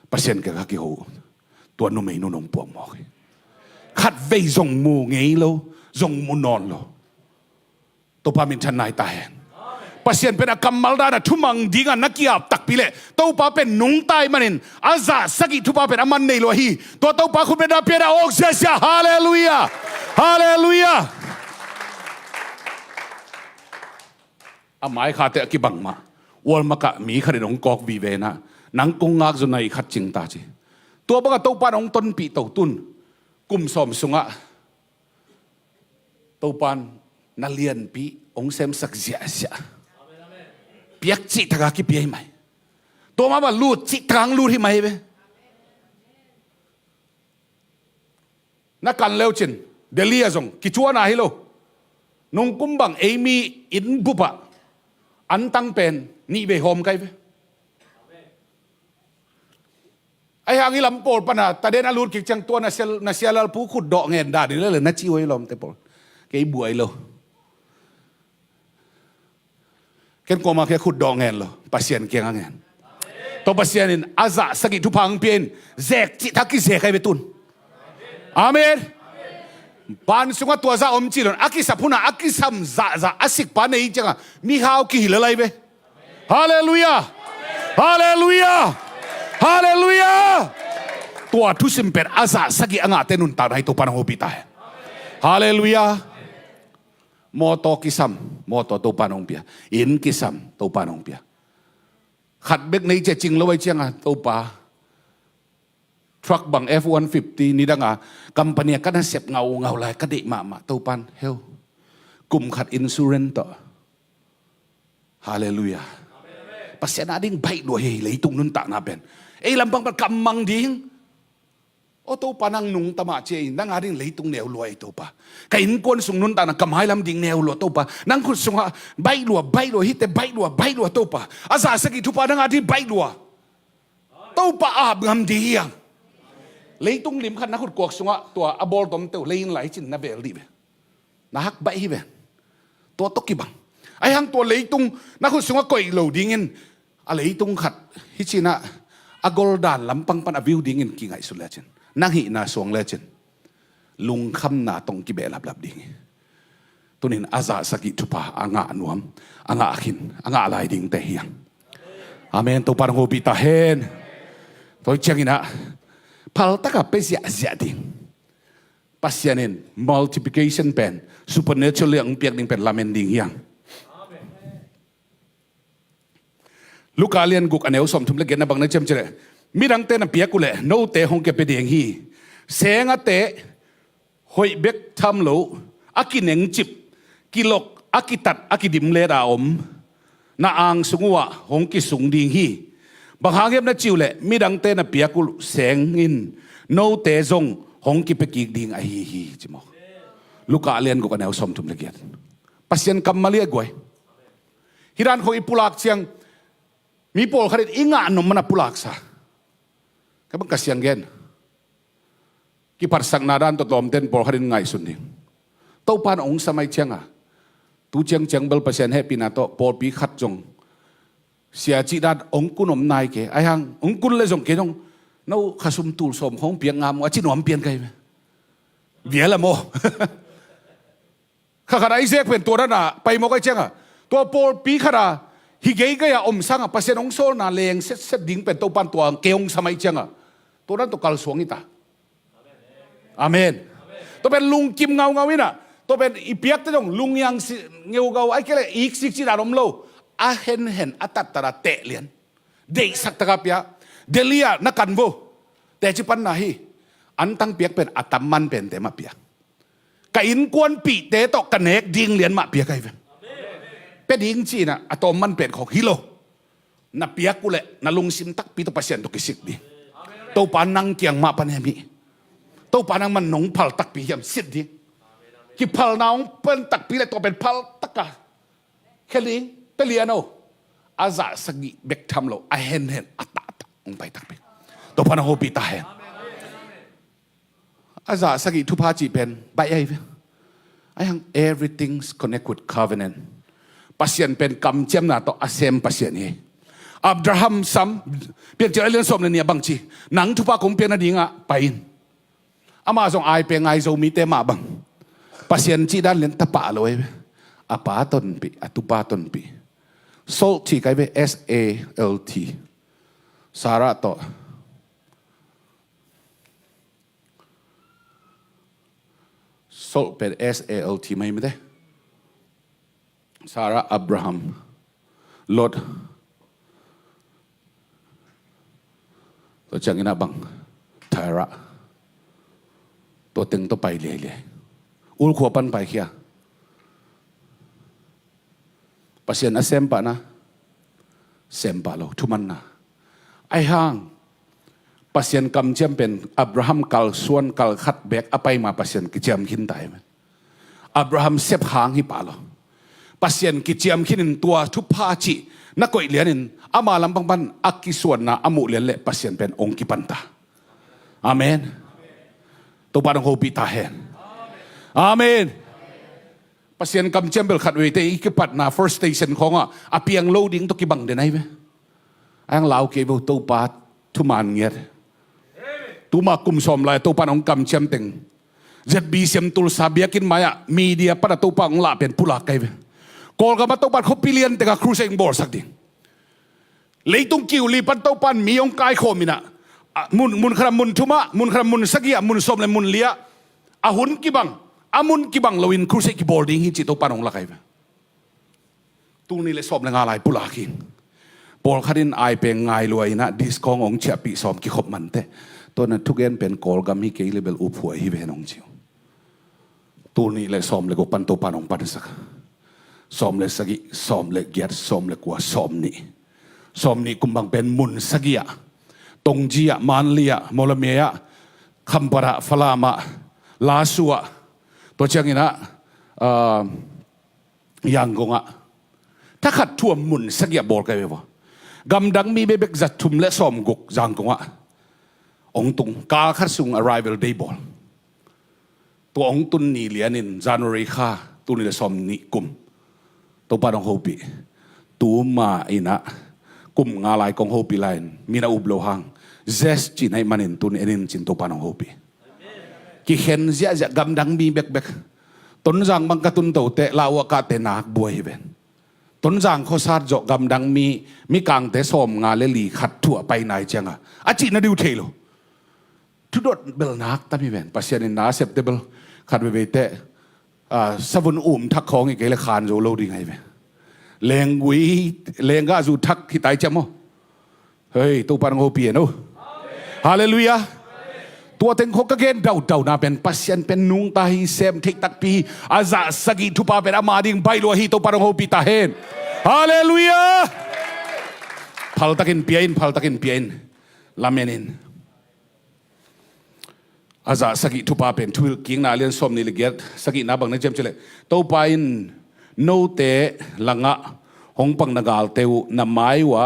เปอร์เซ็นต์กับกี่หูตัวนุ่มไม่นุ่มปวงมอกขัดเวยจงมูเงี้ยโลจงมูนอนโลตัวพามินชันนายตายปัสยันเป็นกรรมมัลดานะทุมังดีกันนักกีฬาตักพิเล่ตัวพาเป็นนุ่งตายมันินอาซาสกิทุพาเป็นอามันในโลหีตัวพาคุณเป็นดาเปียดาโอกเซียฮาเลลูยาฮาเลลูยาอาหมายขาดแต่กี่บังมาวอลมากะมีขนาดองกอกวีเวนะนังกงงักจนในขัดจิงตาจีตัวบังตัวพาองต้นปีตัวตุนกุมสมสุงะตัวพานนาเลียนปีองเซมสักเสียเปียกจิตรักกี่เปียไหมตัวมาว่าลูดจิตรังลูดที่ไหมเว้นักการเลวจินเดลียซงกิจวัตรไหนโลนงกุมบังเอมีอินบุปะอันตั้งเป็นนี่เวหอมไกเว้ไอ้หางอีลำโปดปนะแต่เดนอาลูดกิจจังตัวน่ะเสียลผู้ขุดดอกเงินด่านี่เลยน่าจิ้วไอ้ลมแต่ปนแกบวยโลเคนกมาแค่ขุดดองเงินเหรอปัสยันเกียงเงินตัวปัสยันนี่อาซาสกิทุพังเปียนเซกจิทักกิเซกให้ไปตุนอาเมนปานสุงตัวซาอมจิลอนอากิสับพุนาอากิสัมซาอาสิกปานในจังมีข้าวกี่อะไรไปฮาเลลูยา ฮาเลลูยาฮาเลลูยาตัวทุสิมเป็นอาซาสกิอ่างเตนุนตาให้ตัวปานโฮปิตาฮาเลลูยาโมโตกิซัมโมโตตัวปานองเปียอินกิซัมตัวปานองเปียขัดเบกในเจจริงแล้วไว้เชียงอ่ะตัวปาทรัคบัง F-150 นี่ดังอ่ะกัมปนีก็น่าเสพเงาลายกระดิมาตัวปันเฮลกลุ่มขัดอินซูเรนต์ต่อฮาเลลูยาภาษาหน้าดิ้งใบดัวเฮเลยตุงนุนตานาเป็นลำบังประกำมังดิ้งโอ้ตัวปานังนุงตมาเจนังอาดิ้งเลยตุงแนวลอยตัวปาไก่อินกวนสุงนุนตานะกำให้ลำดิ้งแนวลอยตัวปานังขุดสุงอ่ะใบดัวฮิตแต่ใบดัวตัวปาอาซาสกิทุปานังอาดิ้งใบดัวตัวปาอาบงามดียังเลยตุงลิมขันนักขุดกวกสุงะตัวอบอลตอมเตวเลยไหลจินนับเบลดีเบนักใบฮิเบตัวตกิบังไอ้หังตัวเลยตุงนักขุดสุงะก่อยเหลาดิ้งเงินอะไรตุงขัดฮิจินะอกอลดานลำปังปันอวิวดิ้งเงินกี่ไงสุดแล้วจินนักหินาสวงแล้วจินลุงคำนาตรงกิเบลับดิ้งตัวนี้อาซาสกิทุปาอ่างะนวมอ่างะขินอ่างะลายดิ้งเตหียงอาเมนตัวปานโฮปิตาเฮนตัวเชียงอินะPal tak apa zia ding. Pasienin multiplication pen supernatural yang piak ding pen lamen ding yang. Luka alian guk aneu som tum lagi na bang na jam jere. Mirang te na piak kule no te hong ke pedeng hi. Senga te hoi bek tham lo akineng chip kilok akitat akidim le ra om na ang sungwa hong ki sung ding hi.บางครั้งเก็บนัดจิวเล่มีดังเต้นเปียกุแสงอินโนเตจงหงกิเปกิกดิ่งไอฮีจิมอลูกอาเลียนกูกันแนวสมทุมเลียนปัสยันกำมาเลียกวยฮิรันของอีปุลักเชียงมีโปลขนาดอิงานนมันปุลักซะก็บังกัสยังเกนกิปัสสังนาดานตัวตอมเต้นโปลขนาดไงสุดนี่ตัวปานองสมัยเชียงอ่ะตูเชียงเบลปัสยันให้ปีนาโตโปลปีขัดจงเสียจีดัดองคุนอมนายเกไอ้หังองคุนเลยส่งเกนงนู้ขสุมตูลสมของเปียงงามว่าจีนอมเปียนไกไหมเบียละโมข้าขณะไอเซกเป็นตัวนั้นอ่ะไปมอกไอเจ้งอ่ะตัวโปลปีขณะฮิเกย์ก็อย่าอมสังอ่ะปัสเซนองโซนาเลงเซตดิ้งเป็นตัวปันตัวเกยงสมัยเจ้งอ่ะตัวนั้นตัวกัลสวงนี่ตาอาเมนตัวเป็นลุงกิมเงานี่น่ะตัวเป็นอีเปียกตัวลุงยังเงาไอ้แค่เลยอีกสิจีดารมโลอาเห็นอัตตระเตเลียนเด็กสักตะกับยาเดลียนักกันโวแต่จิปันนาฮีอันตั้งเปียกเป็นอัตมันเป็นแต่มาเปียกกอินกวนปีเตตอกกันเนกดิงเลียนมาเปียกไงเป็นดิงจีน่ะอัตมันเป็นของฮิโลนับเปียกกูเลยนัลุงซิมตักปีตัวปัสยันตัวกิสิกดีตัวปานังเกียงมาปันเฮมิตัวปานังมันหนงพัลตักปียมสิดดีที่พัลน้องเป็นตักปีเลยตัวเป็นพัลตักกะแค่นี้เปลี่ยนเอาอาซาสกิเบกทำโลไอเห็นอัตตาองไปตักไปตัวพนักโฮปิตาเห็นอาซาสกิทุพาจีเป็นใบไอ้ยัง everything's connect with covenant ปัสยันเป็นกำเจ้าหน้าต่ออาเซมปัสยันนี่อับราฮัมซ้ำเปลี่ยนจากเรื่องสมเนี่ยบางทีหนังทุพาคงเปลี่ยนอะไรเงี้ยไปอามาส่งไอเป็นไอโซมีเตมาบังปัสยันจีด้านเลี้ยงตะปะเลยอาปาต้นปีอตุปาต้นปี salt ที่ใครเป็น SALT สาระต่อsalt เป็น SALT ไม่ได้สาระอับราฮัมลดตัวจังอินาบังทาระตัวตึงตัวไปเลยอุลขวปันไปเขียpasien asempa na sempa lo thuman na ai hang pasien kam chem pen abraham kal suan kal khat bek apai ma pasien ki chem khin tai man abraham sep hang hi pa lo pasien ki chem khin tua thu pha chi na koi lianin ama lam bang ban akki suan na amu lian le pasien pen ong ki panta amen to parang ho pi ta hen amen pasien kam chembel khat we te ikipat na first station khong a piang loading to kibang de nai be ang lau ke bo to pa thu man nget tu ma kum som lai to pan ong kam chem teng zet bi sem tul sabiakin maya media para to pa ong la pen pula kai be kol ka ma to pa khopilian te ka cruising board sak ding lấy tung kiu li pan tàu pan mi ông cái khom ina mun khram mun thuma mun khram mun sagia mun som le mun lia ahun ki bang amun ki bang loin cruise ki boarding hi chi tàu pan ong la kai tu ni le som le nga lai pula kin Paul kharin ai pe ngai loi na dis kong ong chia pi som ki khop man te to na thugen pen kol gam hi ke level up huai hi ve nong chiu tu ni le som le ko pan to pan ong pan sak som le sagi som le giat som le kwa som ni kumbang pen mun sagia tongjia manlia molamea khampara falama lasua to changina yangonga ta khat thuam mun sagia bol kai wa gam dang mi bebek zat thum le som guk jang konga ong tung ka khat sung arrival day bol to ong tun ni lianin January kha tu ni le som ni kum to pa dong hopi tu ma ina kum nga lai kong hopi line mina ublo hang zest chin hai manin tun enin chin to pa dong hopi ki khen zia zia gam dang mi bek bek ton jang bang ka tun to te lawa ka te nak buai hi ben ton jang kho sat jo gam dang mi kang te som nga le li khat thua pai nai changa a chi na diu thelo tu dot bel nak ta mi ben pasien in na acceptable khat ve te savun thak khong ke le khan zo lo ding hai ve leng gui leng ga zu thak ki tai chamo hey to pan ho pi no hallelujah ตัวเต็งเขาก็เกณฑ์เดานาเป็นปัสยันเป็นนุงตาฮีเซมเทคตักปีอาซาสกิทุปาเป็นอามาดิงไปลัวฮีตัวปารองโฮปีตาเฮนฮาเลลูยาพัลตักินเปียนลาเมนินอาซาสกิทุปาเป็นทุลกิงนาเลียนสมนิลิเกตสกินาบังในเจมเจเลตัวไปอินโนเตลังะหงปังนากาลเตวนาไม้วะ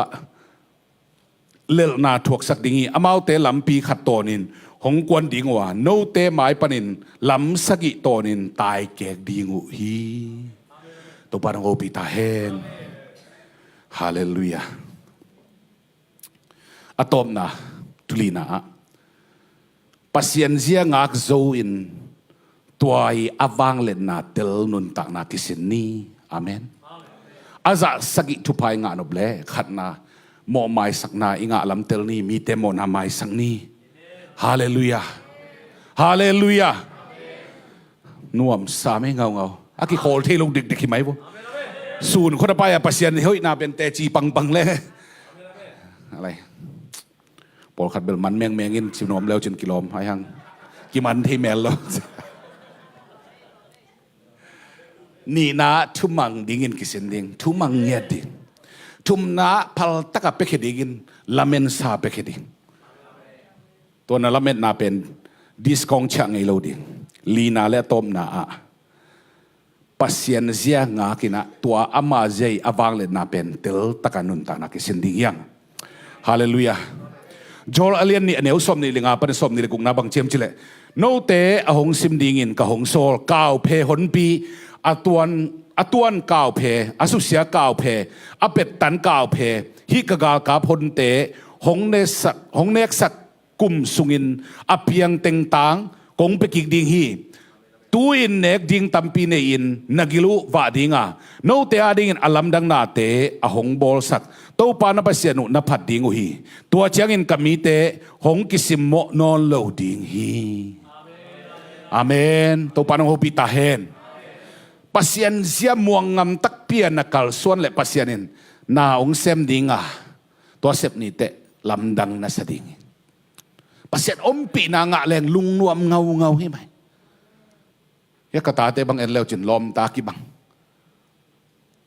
เลลนาถวกสักดิ่งอามาวเตลำปีขัดตัวนินหงกวนดิ่งว่าโนเตไม้ปนินลำสักิตัวนินตายแกกดิ่งฮีตัวปานโอปิตาเฮนฮาเลลูยาอะตอมนะทุลีนะปัสยันเซียงักโซอินตัวไออวังเลนนาเตลนุนตักนาคิสินนีอาเมนอาซาสกิทุพายงานอบเลขัดนาโมไม้สักนาอิงะลำเตลนี่มีเตโมนาไม้สักนี่ฮาเลลูยาฮาเลลูยาน่วมสามเงาอากิโคลที่ลงดึกดึกไหมบ่ศูนย์คนละไปอะปัสยันเฮ้ยนาเป็นเตจีปังเลยอะไรปอลขัดเบลมันแมงอินสิบนอมแล้วจนกิโลมหายหังกิมันที่แมลแล้วนี่นะทุมังดิ่งกิสินดิ่งทุมังเงียดิ่งทุมนาพัลตะกับเปกดิ่งลาเมนซาเปกดิ่งตัวนั้นลาเมนนาเป็นดิสกองช่างไอโลดิ่งลีนาและตอมนาปัสยันเซียงากินะตัวอามาเจอาวางเลนาเป็นเตลตะกันนุนตานักสินดิ่งยังฮาเลลูยาจอลอเลียนนี่เนวสมนี่ลิงาปนสมนี่กุงนาบังเจมจิเลโนเตอหงซิมดิ่งินกะหงโซลก้าวเพหนปีอตวนก้าวเพอสุเสียก้าวเพอเป็ดตันก้าวเพฮิกกากาพนเตหงเนกสักกุมสุงินอเพียงเต็งตางกงไปกิกดิ่งฮีตูอินเนกดิ่งตัมปีเนอินนักิลุวาดิ่งโนเตอาดิ่งอลัมดังนาเตอหงบอลสักตัวปานปัสยานุนพัดดิ่งฮีตัวเชียงอินกามีเตหงกิสิมโมนอนโลดิ่งฮีอาเมนตัวปานโฮปิตาเฮนpasien sia muang ngam tak pia nakal suan le pasianin na ong sem dinga to sep ni te lamdang na sa ding pasien ompi na nga leng lung nuam ngau hi mai ya kata te bang en leo chin lom ta ki bang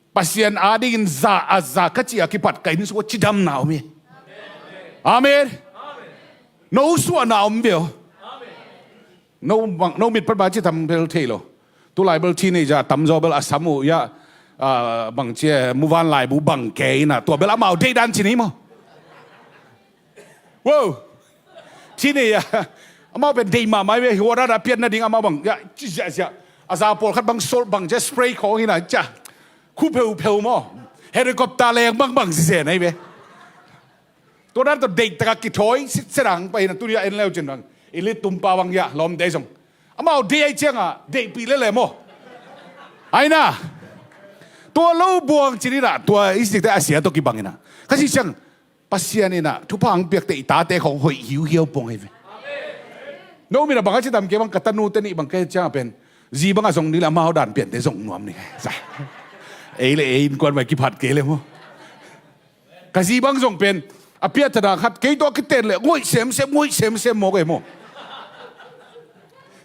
pasien ading za ka chi akipat kai ni so chidam na mi amen no suwa na ombio no mit par ba chi tam bel thelo tu lai bel chi ni ja tam zo bel asamu ya bang che muwan lai bu bang ke na to bel amau de dan chi ni mo wow chi ni ya amau ben de ma mai we hora da pian na ding amau bang ya chi ja aza pol khat bang sol bang je spray ko hi na cha khu peu mo helicopter leng bang si se nai be to dan to de ta ki thoi sit serang pa na tu ya en leo chen bang ili tum pa bang ya lom de song amau de ai chang de pi le mo ai naตัวเล่าบวงจีนี่ละตัวอิสิกแต่อาเซียตัวกี่บังนะก็สิจัง pasien ina thupa ang piak te itate khong hoi hiu pong hai no mi na bang chi tam ke bang katanu te ni bang ke cha pen ji bang a song ni la mau dan pian te song nuam ni sa ei le ei kon mai ki phat ke le mo ka ji bang song pen a pia ta da khat ke to ki ten le ngoi sem mo ke mo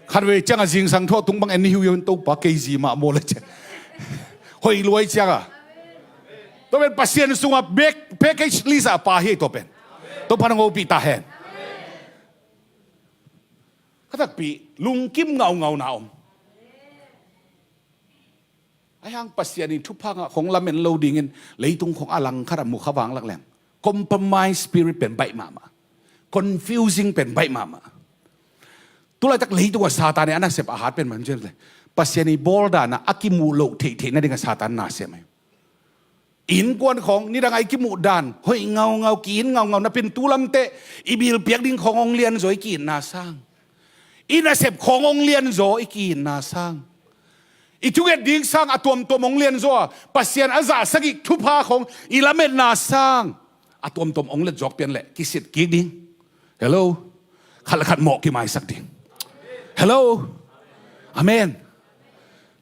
khat we chang a jing sang tho tung bang en hiu yon to pa ke ji ma mo le che hoi luai cha ga to pen pasien sunga bek package lisa pa hi to pen to pa ngo pi ta hen katak pi lung kim ngau na om ai hang pasien ni Thupha nga khong lamen loading in leitung khong alang khara mu khawang lak leng compromise spirit pen bai mama confusing pen bai mama tulai tak leitung satan ni anak sep ahat pen man jen le pasien ni bolda na akimu lo the na dengan satan na se mai in kwan khong ni dang ai kimu dan hoi ngau kin ngau na pin tulam te ibil piak ding khong ong lian zoi kin na sang ina sep khong ong lian zo ikin na sang ituget ding sang atom tom ong lian zo pasien aza sagi Thupha khong ilamet na sang atom tom ong le jok pian le kisit ki ding hello khal khat mo ki mai sak ding hello amen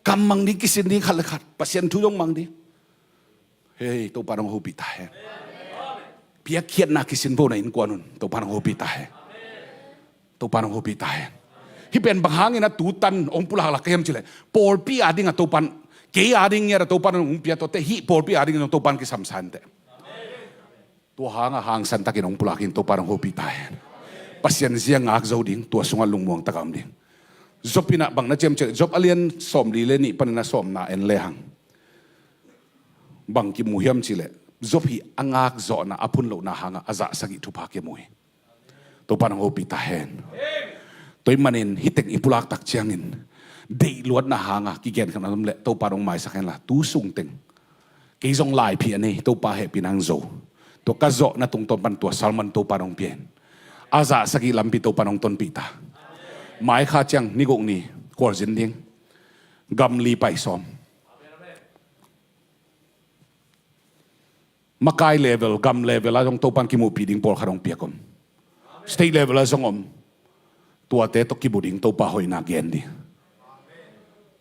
kam mang ding kisit ding khal khat pasien thu dong mang ding hey to parang hobi ta hai piak khiat na kisin bo na in kwanun to parang hobi ta hai to parang hobi ta hai hi pen bang hangin na tutan ong pula la kem chile por pi ading to pan ke ading ya to pan ong pia to te hi por pi ading to pan ki samsan te to hang san takin ong pula kin to parang hobi ta hai pasien siang ngak zo ding to sunga lungmong takam ding zopina bang na chem chile zop alien som li le ni pan na som na en le hang bang ki muhiam chile zopi angak zo na apun lo na hanga aza sagi Thupha ke moi to panang hopi ta hen toy manin hitek ipulak tak chiangin dei luat na hanga ki gen kan le to parong mai sakhen la tu sung teng ke zong lai phi ani to pa he pinang zo to ka zo na tung ton pan to salman to parong pien aza sagi lampi to panong ton pita mai kha chang ni gong ni kor jin ding gam li pai som makai level gam level la jong topan ki mu piding por kharong piakom state level la jong om tua te to ki buding to pa hoi na gen di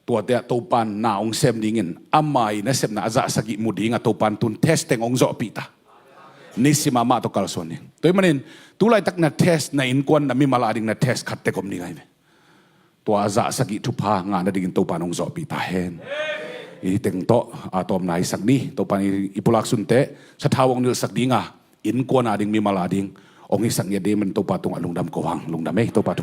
tua te to pan na ong sem dingin amai na sem na aza sagi muding a to pan tun testing ong zo pita ni si mama to kalson ni toy manin tulai tak na test na in kwan na mi malading na test khat te kom ni ngai tua aza sagi Thupha nga na dingin to pan ong zo pita hen iteng to atom nai sak ni to pan ipulak sunte sa thawong nil sak dinga in ko na ding mi malading ong isang ya de men to patung alungdam ko hang lungdam to pa